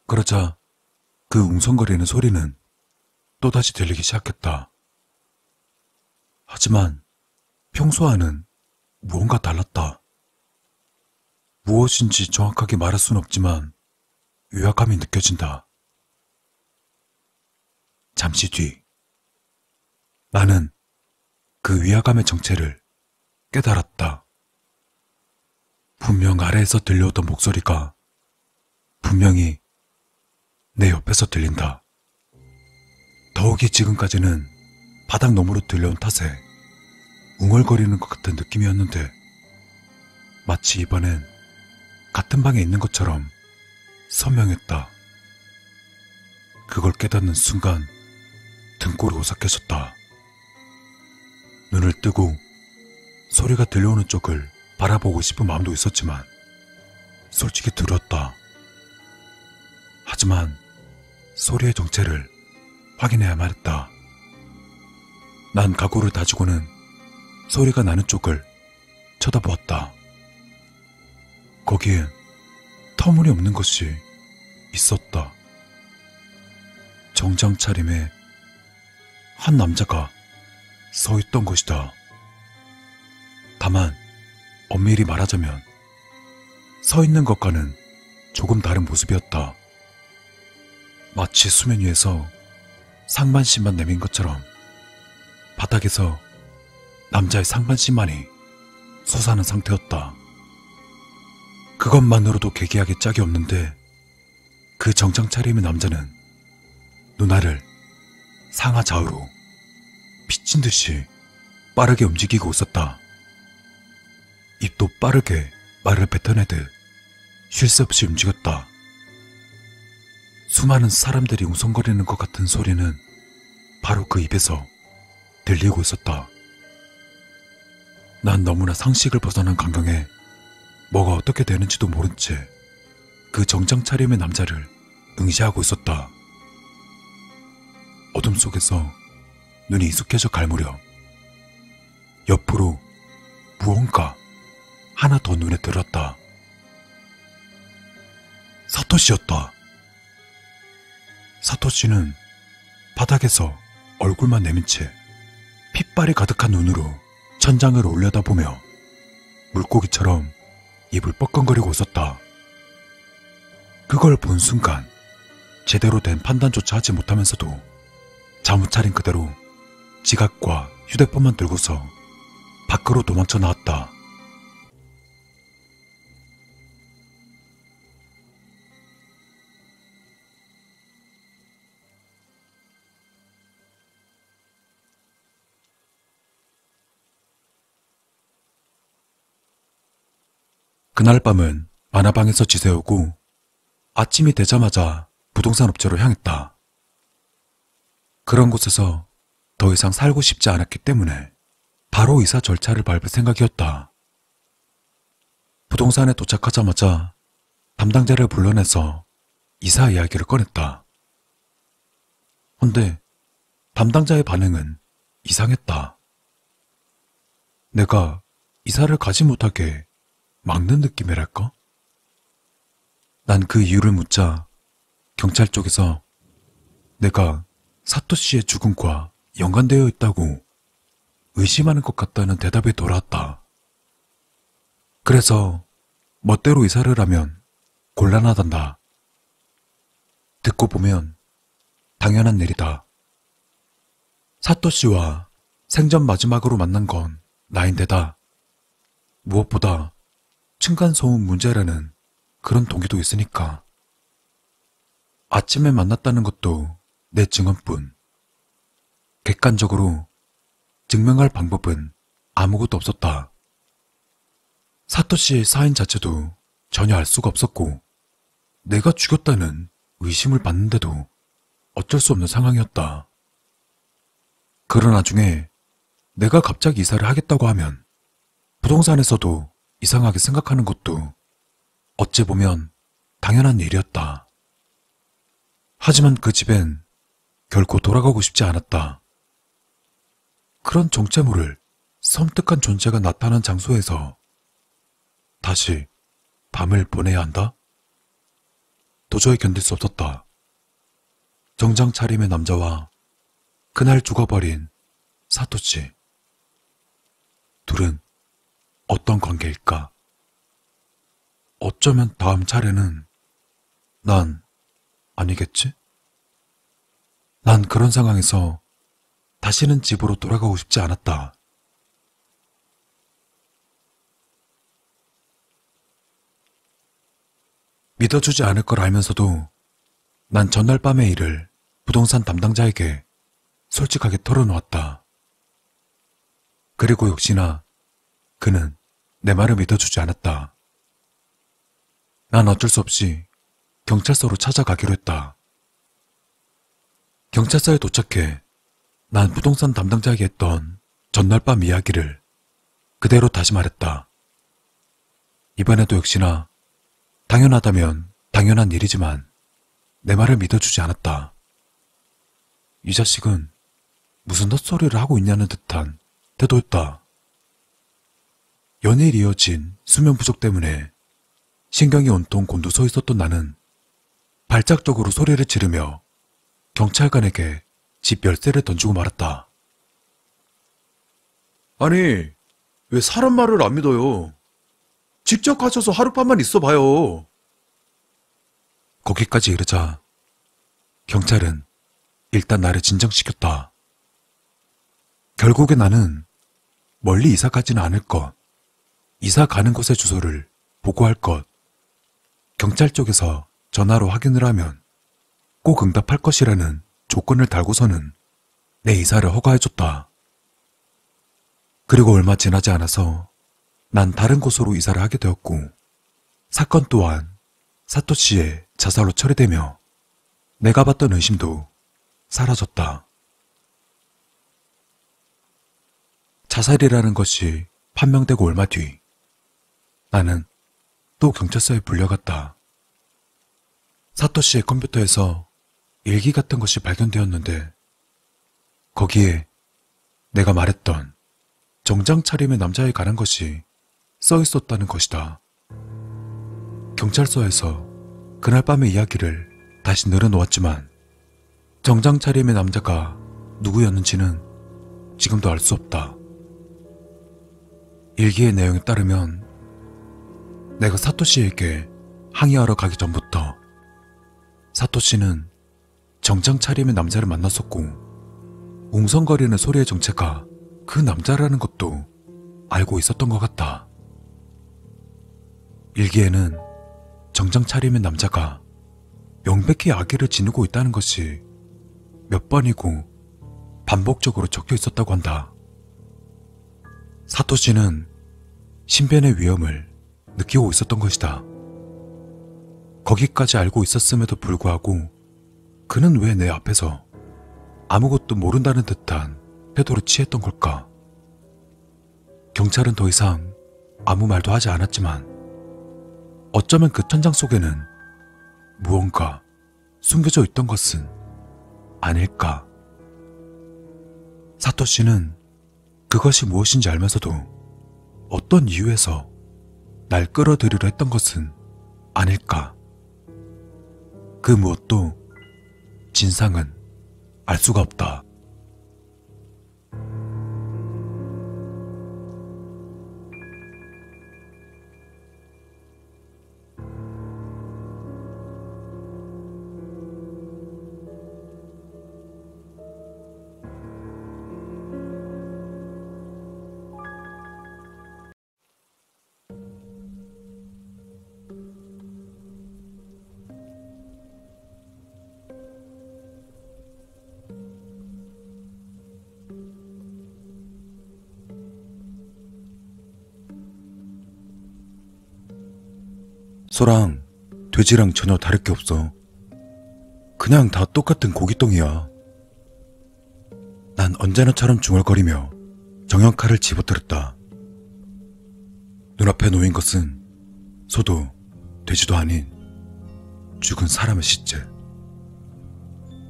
그러자 그 웅성거리는 소리는 또다시 들리기 시작했다. 하지만 평소와는 무언가 달랐다. 무엇인지 정확하게 말할 수는 없지만 위화감이 느껴진다. 잠시 뒤 나는 그 위화감의 정체를 깨달았다. 분명 아래에서 들려오던 목소리가 분명히 내 옆에서 들린다. 더욱이 지금까지는 바닥 너머로 들려온 탓에 웅얼거리는 것 같은 느낌이었는데 마치 이번엔 같은 방에 있는 것처럼 선명했다. 그걸 깨닫는 순간 등골이 오싹해졌다. 눈을 뜨고 소리가 들려오는 쪽을 바라보고 싶은 마음도 있었지만 솔직히 두려웠다. 하지만 소리의 정체를 확인해야만 했다. 난 각오를 다지고는 소리가 나는 쪽을 쳐다보았다. 거기엔 터무니없는 것이 있었다. 정장 차림에 한 남자가 서 있던 것이다. 다만 엄밀히 말하자면 서 있는 것과는 조금 다른 모습이었다. 마치 수면 위에서 상반신만 내민 것처럼 바닥에서 남자의 상반신만이 솟아난 상태였다. 그것만으로도 괴기하게 짝이 없는데 그 정장 차림의 남자는 누나를 상하 좌우로 미친 듯이 빠르게 움직이고 있었다. 입도 빠르게 말을 뱉어내듯 쉴 새 없이 움직였다. 수많은 사람들이 웅성거리는 것 같은 소리는 바로 그 입에서 들리고 있었다. 난 너무나 상식을 벗어난 광경에 뭐가 어떻게 되는지도 모른 채 그 정장 차림의 남자를 응시하고 있었다. 어둠 속에서 눈이 익숙해져 갈 무렵 옆으로 무언가 하나 더 눈에 들었다. 사토시였다. 사토시는 바닥에서 얼굴만 내민 채 핏발이 가득한 눈으로 천장을 올려다보며 물고기처럼 입을 뻐끔거리고 있었다. 그걸 본 순간 제대로 된 판단조차 하지 못하면서도 잠옷 차린 그대로 지갑과 휴대폰만 들고서 밖으로 도망쳐 나왔다. 그날 밤은 만화방에서 지새우고 아침이 되자마자 부동산 업체로 향했다. 그런 곳에서 더 이상 살고 싶지 않았기 때문에 바로 이사 절차를 밟을 생각이었다. 부동산에 도착하자마자 담당자를 불러내서 이사 이야기를 꺼냈다. 근데 담당자의 반응은 이상했다. 내가 이사를 가지 못하게 막는 느낌이랄까? 난 그 이유를 묻자 경찰 쪽에서 내가 사토시의 죽음과 연관되어 있다고 의심하는 것 같다는 대답이 돌아왔다. 그래서 멋대로 이사를 하면 곤란하단다. 듣고 보면 당연한 일이다. 사토시와 생전 마지막으로 만난 건 나인데다 무엇보다 층간소음 문제라는 그런 동기도 있으니까. 아침에 만났다는 것도 내 증언뿐. 객관적으로 증명할 방법은 아무것도 없었다. 사토시의 사인 자체도 전혀 알 수가 없었고 내가 죽였다는 의심을 받는데도 어쩔 수 없는 상황이었다. 그러나 나중에 내가 갑자기 이사를 하겠다고 하면 부동산에서도 이상하게 생각하는 것도 어찌 보면 당연한 일이었다. 하지만 그 집엔 결코 돌아가고 싶지 않았다. 그런 정체 모를 섬뜩한 존재가 나타난 장소에서 다시 밤을 보내야 한다? 도저히 견딜 수 없었다. 정장 차림의 남자와 그날 죽어버린 사토치. 둘은 어떤 관계일까? 어쩌면 다음 차례는 난 아니겠지? 난 그런 상황에서 다시는 집으로 돌아가고 싶지 않았다. 믿어주지 않을 걸 알면서도 난 전날 밤의 일을 부동산 담당자에게 솔직하게 털어놓았다. 그리고 역시나 그는 내 말을 믿어주지 않았다. 난 어쩔 수 없이 경찰서로 찾아가기로 했다. 경찰서에 도착해 난 부동산 담당자에게 했던 전날 밤 이야기를 그대로 다시 말했다. 이번에도 역시나 당연하다면 당연한 일이지만 내 말을 믿어주지 않았다. 이 자식은 무슨 헛소리를 하고 있냐는 듯한 태도였다. 연일 이어진 수면 부족 때문에 신경이 온통 곤두서 있었던 나는 발작적으로 소리를 지르며 경찰관에게 집 열쇠를 던지고 말았다. 아니, 왜 사람 말을 안 믿어요? 직접 가셔서 하룻밤만 있어봐요. 거기까지 이르자 경찰은 일단 나를 진정시켰다. 결국에 나는 멀리 이사 가지는 않을 것, 이사 가는 곳의 주소를 보고할 것, 경찰 쪽에서 전화로 확인을 하면 꼭 응답할 것이라는 조건을 달고서는 내 이사를 허가해줬다. 그리고 얼마 지나지 않아서 난 다른 곳으로 이사를 하게 되었고 사건 또한 사토시의 자살로 처리되며 내가 받던 의심도 사라졌다. 자살이라는 것이 판명되고 얼마 뒤 나는 또 경찰서에 불려갔다. 사토시의 컴퓨터에서 일기 같은 것이 발견되었는데 거기에 내가 말했던 정장 차림의 남자에 관한 것이 써 있었다는 것이다. 경찰서에서 그날 밤의 이야기를 다시 늘어놓았지만 정장 차림의 남자가 누구였는지는 지금도 알 수 없다. 일기의 내용에 따르면 내가 사토시에게 항의하러 가기 전부터 사토시는 정장 차림의 남자를 만났었고 웅성거리는 소리의 정체가 그 남자라는 것도 알고 있었던 것 같다. 일기에는 정장 차림의 남자가 명백히 악의를 지니고 있다는 것이 몇 번이고 반복적으로 적혀 있었다고 한다. 사토시는 신변의 위험을 느끼고 있었던 것이다. 거기까지 알고 있었음에도 불구하고 그는 왜 내 앞에서 아무것도 모른다는 듯한 태도를 취했던 걸까? 경찰은 더 이상 아무 말도 하지 않았지만 어쩌면 그 천장 속에는 무언가 숨겨져 있던 것은 아닐까? 사토시는 그것이 무엇인지 알면서도 어떤 이유에서 날 끌어들이려 했던 것은 아닐까? 그 무엇도 진상은 알 수가 없다. 소랑 돼지랑 전혀 다를 게 없어. 그냥 다 똑같은 고깃덩이야. 난 언제나처럼 중얼거리며 정형칼을 집어들었다. 눈앞에 놓인 것은 소도 돼지도 아닌 죽은 사람의 시체.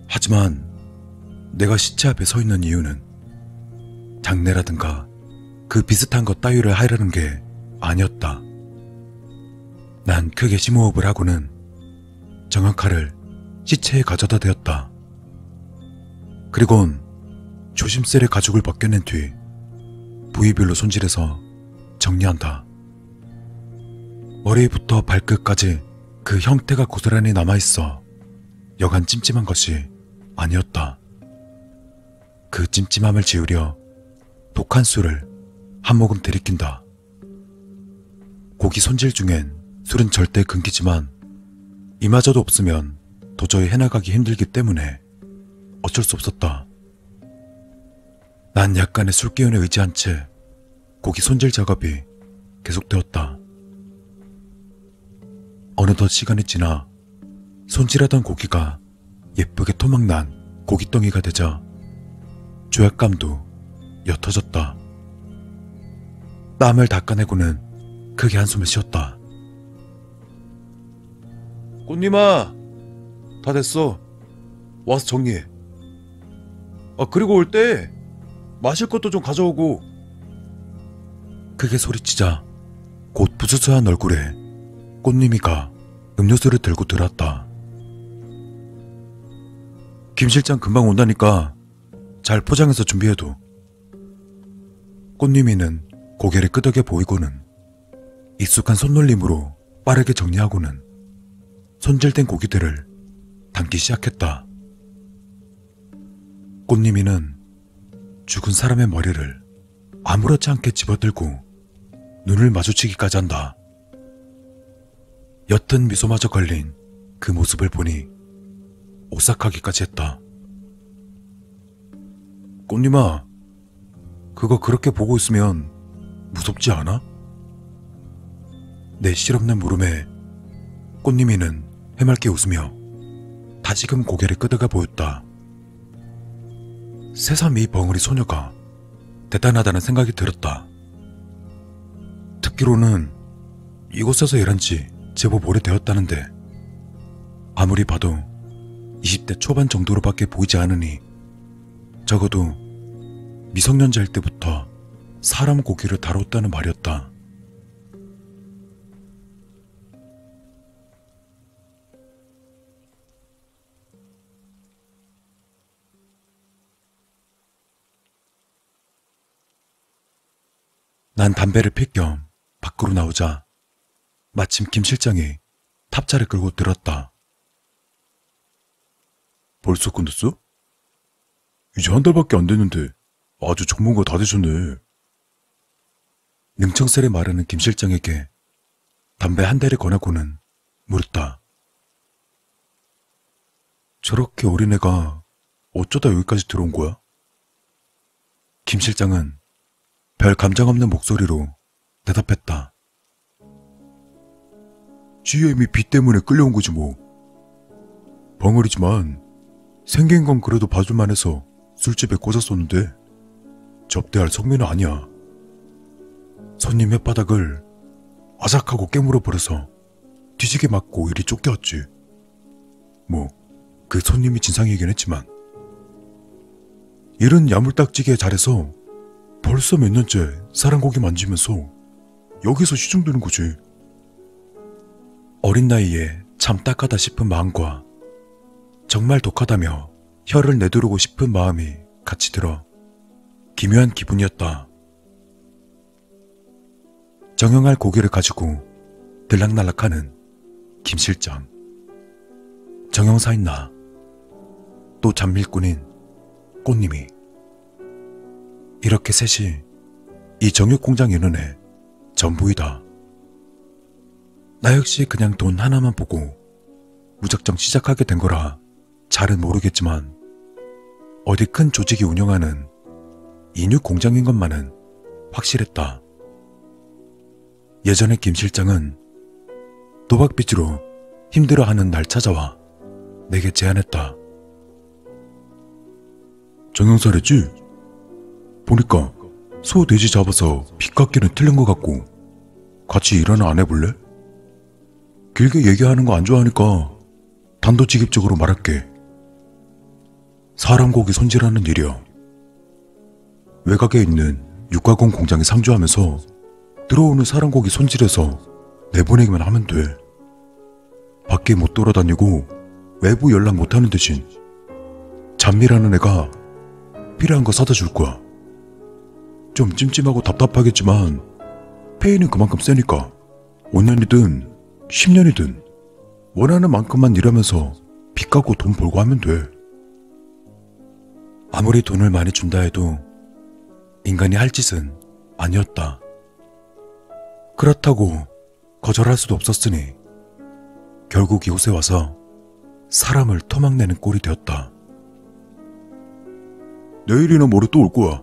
하지만 내가 시체 앞에 서 있는 이유는 장례라든가 그 비슷한 것 따위를 하려는 게 아니었다. 난 크게 심호흡을 하고는 정형칼을 시체에 가져다 대었다. 그리곤 조심스레 가죽을 벗겨낸 뒤 부위별로 손질해서 정리한다. 머리부터 발끝까지 그 형태가 고스란히 남아있어 여간 찜찜한 것이 아니었다. 그 찜찜함을 지우려 독한 술을 한 모금 들이킨다. 고기 손질 중엔 술은 절대 금기지만 이마저도 없으면 도저히 해나가기 힘들기 때문에 어쩔 수 없었다. 난 약간의 술 기운에 의지한 채 고기 손질 작업이 계속되었다. 어느덧 시간이 지나 손질하던 고기가 예쁘게 토막난 고깃덩이가 되자 죄악감도 옅어졌다. 땀을 닦아내고는 크게 한숨을 쉬었다. 꽃님아, 다 됐어. 와서 정리해. 그리고 올 때 마실 것도 좀 가져오고. 크게 소리치자 곧 부스스한 얼굴에 꽃님이가 음료수를 들고 들어왔다. 김 실장 금방 온다니까 잘 포장해서 준비해둬. 꽃님이는 고개를 끄덕여 보이고는 익숙한 손놀림으로 빠르게 정리하고는 손질된 고기들을 담기 시작했다. 꽃님이는 죽은 사람의 머리를 아무렇지 않게 집어들고 눈을 마주치기까지 한다. 옅은 미소마저 걸린 그 모습을 보니 오싹하기까지 했다. 꽃님아, 그거 그렇게 보고 있으면 무섭지 않아? 내 실없는 물음에 꽃님이는 해맑게 웃으며 다시금 고개를 끄덕여 보였다. 새삼 이 벙어리 소녀가 대단하다는 생각이 들었다. 듣기로는 이곳에서 일한 지 제법 오래되었다는데 아무리 봐도 20대 초반 정도로밖에 보이지 않으니 적어도 미성년자일 때부터 사람 고기를 다뤘다는 말이었다. 난 담배를 필 겸 밖으로 나오자 마침 김 실장이 탑차를 끌고 들었다. 벌써 끝났어? 이제 한 달밖에 안 됐는데 아주 전문가 다 되셨네. 능청스레 말하는 김 실장에게 담배 한 대를 권하고는 물었다. 저렇게 어린애가 어쩌다 여기까지 들어온 거야? 김 실장은 별 감정 없는 목소리로 대답했다. GM이 빚 때문에 끌려온 거지 뭐. 벙어리지만 생긴 건 그래도 봐줄만 해서 술집에 꽂았었는데 접대할 성미는 아니야. 손님 혓바닥을 아삭하고 깨물어 버려서 뒤지게 맞고 이리 쫓겨왔지. 뭐 그 손님이 진상이긴 했지만 일은 야물딱지게 잘해서 벌써 몇 년째 사랑고기 만지면서 여기서 시중드는 거지. 어린 나이에 참 딱하다 싶은 마음과 정말 독하다며 혀를 내두르고 싶은 마음이 같이 들어 기묘한 기분이었다. 정형할 고기를 가지고 들락날락하는 김 실장, 정형사인 나, 또 잡일꾼인 꽃님이, 이렇게 셋이 이 정육공장 인원의 전부이다. 나 역시 그냥 돈 하나만 보고 무작정 시작하게 된 거라 잘은 모르겠지만 어디 큰 조직이 운영하는 인육 공장인 것만은 확실했다. 예전에 김 실장은 도박빚으로 힘들어하는 날 찾아와 내게 제안했다. 정형사랬지? 보니까 소 돼지 잡아서 빚 갚기는 틀린 것 같고 같이 일 하나 안 해볼래? 길게 얘기하는 거 안 좋아하니까 단도직입적으로 말할게. 사람 고기 손질하는 일이야. 외곽에 있는 육가공 공장에 상주하면서 들어오는 사람 고기 손질해서 내보내기만 하면 돼. 밖에 못 돌아다니고 외부 연락 못하는 대신 잔미라는 애가 필요한 거 사다 줄 거야. 좀 찜찜하고 답답하겠지만 페이는 그만큼 세니까 5년이든 10년이든 원하는 만큼만 일하면서 빚 갚고 돈 벌고 하면 돼. 아무리 돈을 많이 준다 해도 인간이 할 짓은 아니었다. 그렇다고 거절할 수도 없었으니 결국 이곳에 와서 사람을 토막내는 꼴이 되었다. 내일이나 모레 또 올 거야.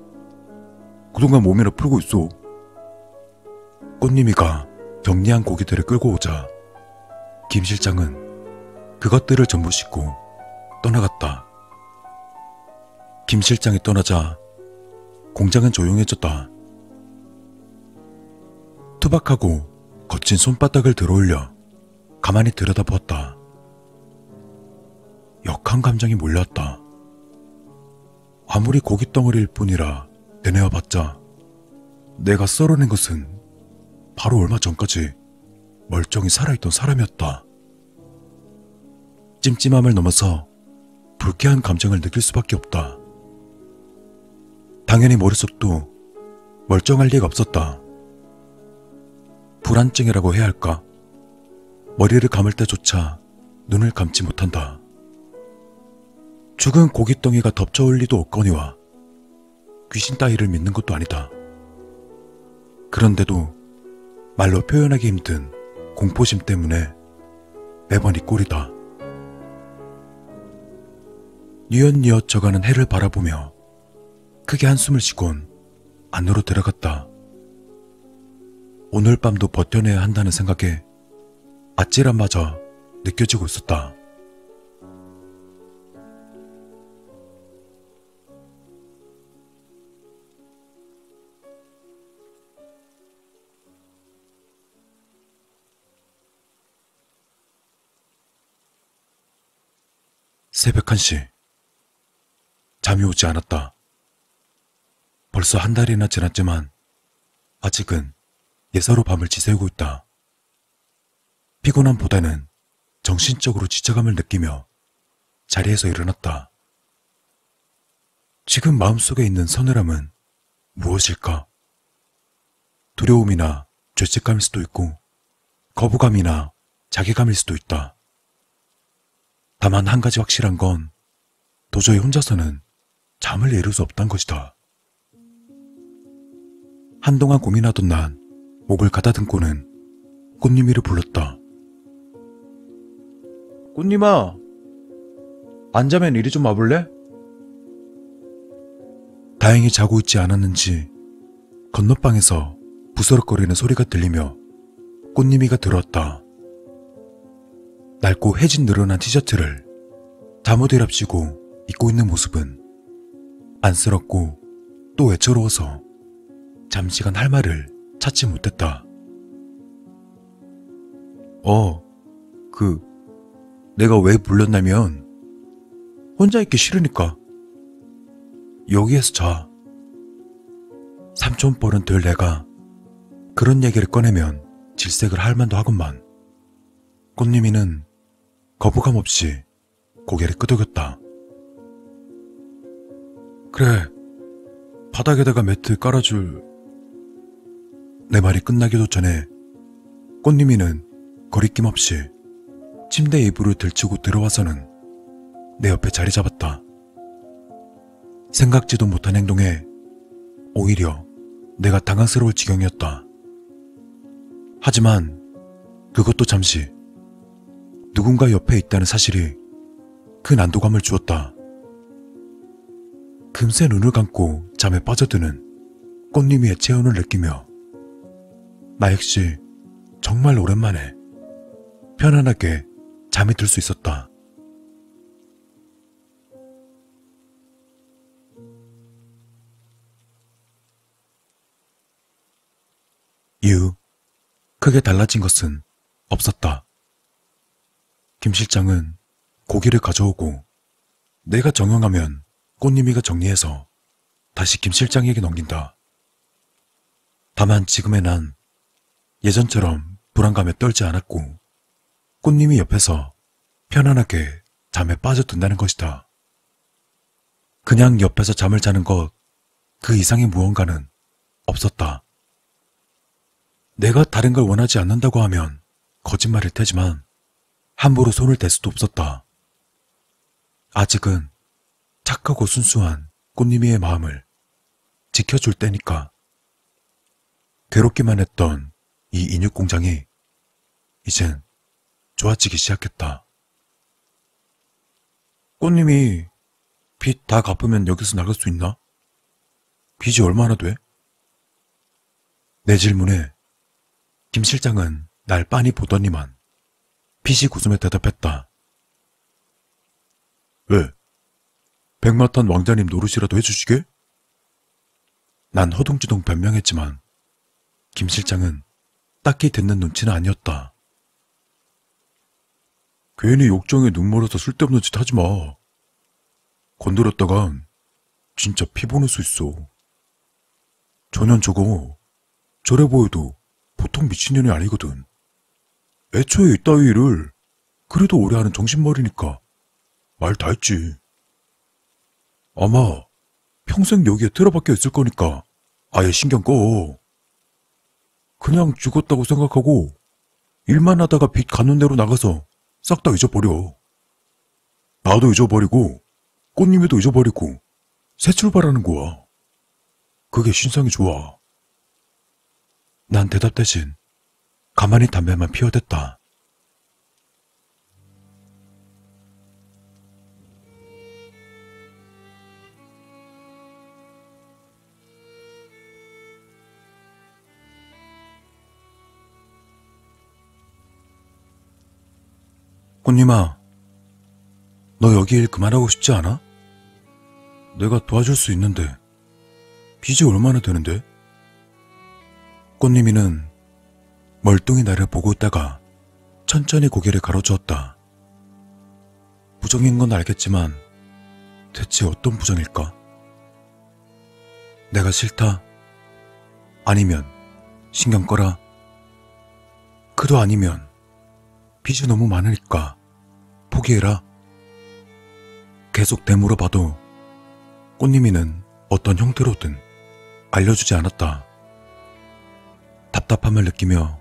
그동안 몸이나 풀고 있어. 꽃님이가 정리한 고기들을 끌고 오자 김 실장은 그것들을 전부 싣고 떠나갔다. 김 실장이 떠나자 공장은 조용해졌다. 투박하고 거친 손바닥을 들어올려 가만히 들여다보았다. 역한 감정이 몰려왔다. 아무리 고깃덩어리일 뿐이라 되뇌어봤자 내가 썰어낸 것은 바로 얼마 전까지 멀쩡히 살아있던 사람이었다. 찜찜함을 넘어서 불쾌한 감정을 느낄 수밖에 없다. 당연히 머릿속도 멀쩡할 리가 없었다. 불안증이라고 해야 할까? 머리를 감을 때조차 눈을 감지 못한다. 죽은 고깃덩이가 덮쳐올 리도 없거니와 귀신 따위를 믿는 것도 아니다. 그런데도 말로 표현하기 힘든 공포심 때문에 매번 이 꼴이다. 뉘엿뉘엿 져가는 해를 바라보며 크게 한숨을 쉬곤 안으로 들어갔다. 오늘 밤도 버텨내야 한다는 생각에 아찔함마저 느껴지고 있었다. 새벽 1시. 잠이 오지 않았다. 벌써 한 달이나 지났지만 아직은 예사로 밤을 지새우고 있다. 피곤함보다는 정신적으로 지쳐감을 느끼며 자리에서 일어났다. 지금 마음속에 있는 서늘함은 무엇일까? 두려움이나 죄책감일 수도 있고 거부감이나 자괴감일 수도 있다. 다만 한 가지 확실한 건 도저히 혼자서는 잠을 이룰 수 없단 것이다. 한동안 고민하던 난 목을 가다듬고는 꽃님이를 불렀다. 꽃님아, 안 자면 이리 좀 와볼래? 다행히 자고 있지 않았는지 건너방에서 부스럭거리는 소리가 들리며 꽃님이가 들어왔다. 낡고 해진 늘어난 티셔츠를 잠옷이랍시고 입고 있는 모습은 안쓰럽고 또 애처로워서 잠시간 할 말을 찾지 못했다. 내가 왜 불렀냐면 혼자 있기 싫으니까 여기에서 자. 삼촌뻘은 될 내가 그런 얘기를 꺼내면 질색을 할 만도 하건만 꽃님이는 거부감 없이 고개를 끄덕였다. 그래, 바닥에다가 매트 깔아줄. 내 말이 끝나기도 전에 꽃님이는 거리낌 없이 침대 이불을 들치고 들어와서는 내 옆에 자리 잡았다. 생각지도 못한 행동에 오히려 내가 당황스러울 지경이었다. 하지만 그것도 잠시 누군가 옆에 있다는 사실이 그 난도감을 주었다. 금세 눈을 감고 잠에 빠져드는 꽃님이의 체온을 느끼며 나 역시 정말 오랜만에 편안하게 잠이 들 수 있었다. 이후 크게 달라진 것은 없었다. 김 실장은 고기를 가져오고 내가 정형하면 꽃님이가 정리해서 다시 김 실장에게 넘긴다. 다만 지금의 난 예전처럼 불안감에 떨지 않았고 꽃님이 옆에서 편안하게 잠에 빠져든다는 것이다. 그냥 옆에서 잠을 자는 것 그 이상의 무언가는 없었다. 내가 다른 걸 원하지 않는다고 하면 거짓말일 테지만 함부로 손을 댈 수도 없었다. 아직은 착하고 순수한 꽃님이의 마음을 지켜줄 때니까. 괴롭기만 했던 이 인육 공장이 이젠 좋아지기 시작했다. 꽃님이 빚 다 갚으면 여기서 나갈 수 있나? 빚이 얼마나 돼? 내 질문에 김 실장은 날 빤히 보더니만 피식 웃으며 대답했다. 왜? 백마탄 왕자님 노릇이라도 해주시게? 난 허둥지둥 변명했지만 김 실장은 딱히 듣는 눈치는 아니었다. 괜히 욕정에 눈멀어서 쓸데없는 짓 하지 마. 건드렸다간 진짜 피 보낼 수 있어. 저년 저거 저래 보여도 보통 미친년이 아니거든. 애초에 이따위 일을 그래도 오래 하는 정신머리니까 말 다 했지. 아마 평생 여기에 틀어박혀 있을 거니까 아예 신경 꺼. 그냥 죽었다고 생각하고 일만 하다가 빚 갚는 대로 나가서 싹 다 잊어버려. 나도 잊어버리고 꽃님이도 잊어버리고 새 출발하는 거야. 그게 신상이 좋아. 난 대답 대신 가만히 담배만 피워댔다. 꽃님아, 너 여기 일 그만하고 싶지 않아? 내가 도와줄 수 있는데 빚이 얼마나 되는데? 꽃님이는 멀뚱히 나를 보고 있다가 천천히 고개를 가로주었다. 부정인 건 알겠지만 대체 어떤 부정일까? 내가 싫다? 아니면 신경 꺼라? 그도 아니면 빚이 너무 많으니까 포기해라? 계속 되물어봐도 꽃님이는 어떤 형태로든 알려주지 않았다. 답답함을 느끼며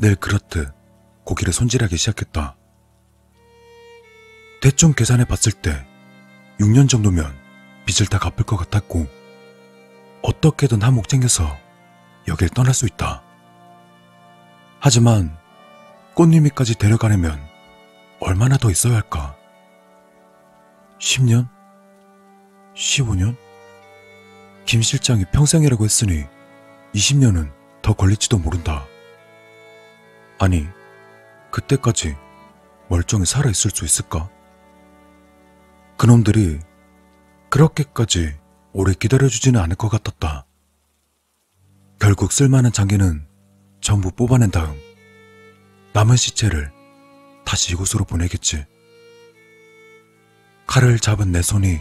늘 그렇듯 고기를 손질하기 시작했다. 대충 계산해 봤을 때 6년 정도면 빚을 다 갚을 것 같았고 어떻게든 한몫 챙겨서 여길 떠날 수 있다. 하지만 꽃님이까지 데려가려면 얼마나 더 있어야 할까? 10년? 15년? 김 실장이 평생이라고 했으니 20년은 더 걸릴지도 모른다. 아니, 그때까지 멀쩡히 살아있을 수 있을까? 그놈들이 그렇게까지 오래 기다려주지는 않을 것 같았다. 결국 쓸만한 장기는 전부 뽑아낸 다음 남은 시체를 다시 이곳으로 보내겠지. 칼을 잡은 내 손이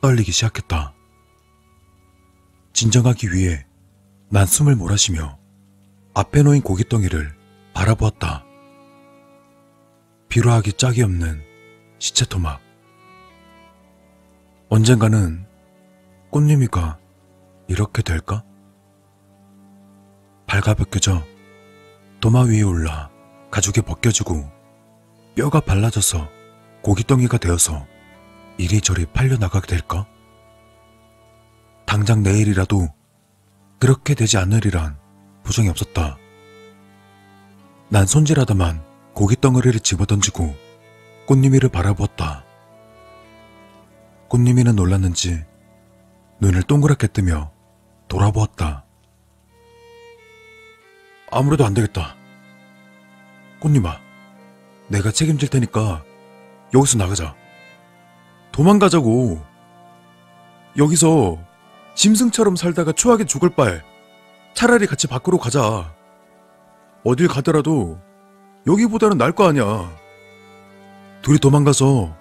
떨리기 시작했다. 진정하기 위해 난 숨을 몰아쉬며 앞에 놓인 고깃덩이를 바라보았다. 비로하기 짝이 없는 시체 토막. 언젠가는 꽃님이가 이렇게 될까? 발가벗겨져 도마 위에 올라 가죽이 벗겨지고 뼈가 발라져서 고깃덩이가 되어서 이리저리 팔려나가게 될까? 당장 내일이라도 그렇게 되지 않으리란 보장이 없었다. 난 손질하다만 고깃덩어리를 집어던지고 꽃님이를 바라보았다. 꽃님이는 놀랐는지 눈을 동그랗게 뜨며 돌아보았다. 아무래도 안 되겠다. 꽃님아, 내가 책임질 테니까 여기서 나가자. 도망가자고. 여기서 짐승처럼 살다가 추하게 죽을 바에 차라리 같이 밖으로 가자. 어딜 가더라도 여기보다는 나을 거 아니야. 둘이 도망가서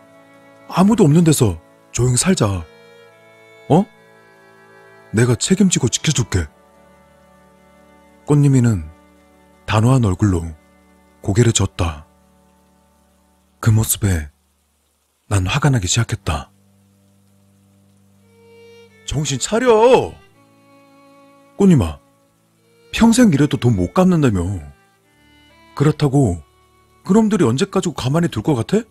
아무도 없는 데서 조용히 살자. 어? 내가 책임지고 지켜줄게. 꽃님이는 단호한 얼굴로 고개를 젓다. 그 모습에 난 화가 나기 시작했다. 정신 차려! 꽃님아, 평생 일해도 돈 못 갚는다며. 그렇다고 그놈들이 언제까지 가만히 둘 것 같아?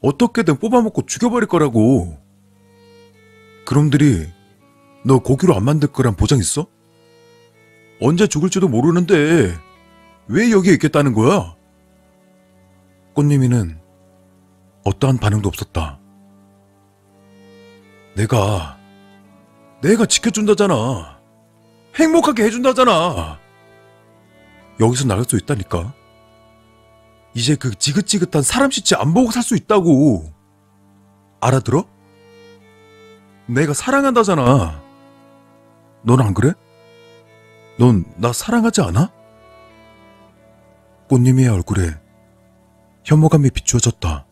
어떻게든 뽑아먹고 죽여버릴 거라고. 그놈들이 너 고기로 안 만들 거란 보장 있어? 언제 죽을지도 모르는데 왜 여기에 있겠다는 거야? 꽃님이는 어떠한 반응도 없었다. 내가 지켜준다잖아. 행복하게 해준다잖아. 여기서 나갈 수 있다니까. 이제 그 지긋지긋한 사람 시체 안 보고 살 수 있다고. 알아들어? 내가 사랑한다잖아. 넌 안 그래? 넌 나 사랑하지 않아? 꽃님이의 얼굴에 혐오감이 비추어졌다.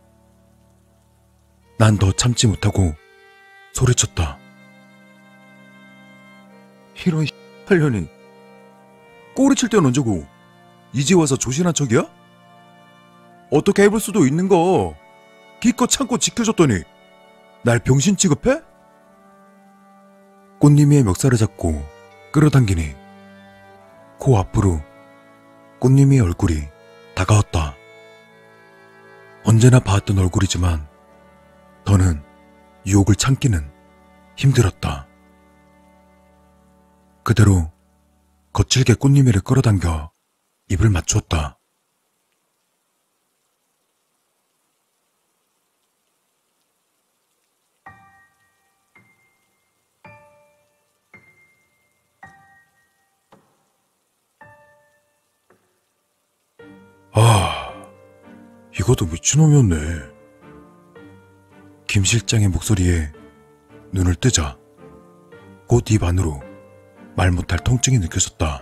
난 더 참지 못하고 소리쳤다. 이런 X팔년이 꼬리칠 때는 언제고 이제 와서 조신한 척이야? 어떻게 해볼 수도 있는 거 기껏 참고 지켜줬더니 날 병신 취급해? 꽃님이의 멱살을 잡고 끌어당기니 코 앞으로 꽃님이의 얼굴이 다가왔다. 언제나 봐왔던 얼굴이지만 더는 유혹을 참기는 힘들었다. 그대로 거칠게 꽃님이를 끌어당겨 입을 맞추었다. 이것도 미친놈이었네. 김 실장의 목소리에 눈을 뜨자 곧 입 안으로 말 못할 통증이 느껴졌다.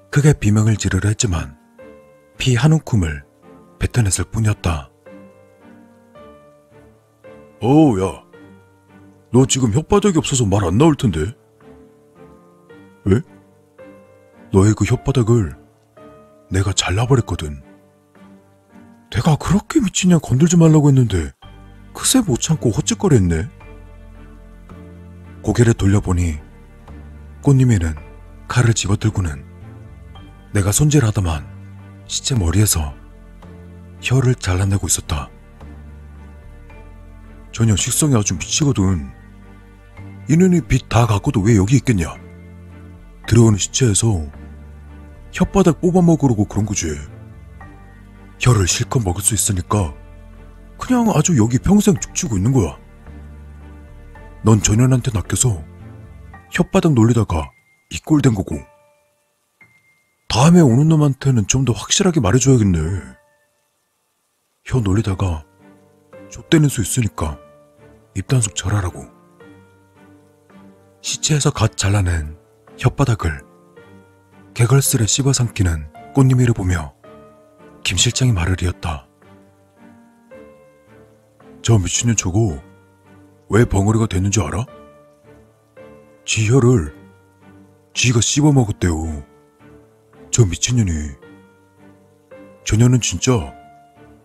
크게 비명을 지르려 했지만 피 한 움큼을 뱉어냈을 뿐이었다. 야. 너 지금 혓바닥이 없어서 말 안 나올 텐데. 왜? 너의 그 혓바닥을 내가 잘라버렸거든. 내가 그렇게 미치냐 건들지 말라고 했는데 그새 못 참고 헛짓거렸네. 고개를 돌려보니 꽃님이는 칼을 집어들고는 내가 손질하다만 시체 머리에서 혀를 잘라내고 있었다. 전혀 식성이 아주 미치거든. 이년이 빚 다 갖고도 왜 여기 있겠냐. 들어오는 시체에서 혓바닥 뽑아먹으려고 그런 거지. 혀를 실컷 먹을 수 있으니까 그냥 아주 여기 평생 죽치고 있는 거야. 넌 전현한테 낚여서 혓바닥 놀리다가 이 꼴 된 거고, 다음에 오는 놈한테는 좀 더 확실하게 말해줘야겠네. 혀 놀리다가 좆대는 수 있으니까 입단속 잘하라고. 시체에서 갓 잘라낸 혓바닥을 개걸스레 씹어 삼키는 꽃님이를 보며 김 실장이 말을 이었다. 저 미친년 저거 왜 벙어리가 됐는지 알아? 지 혀를 지가 씹어 먹었대요. 저 미친년이. 저 년은 진짜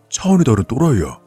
차원이 다른 또라이야.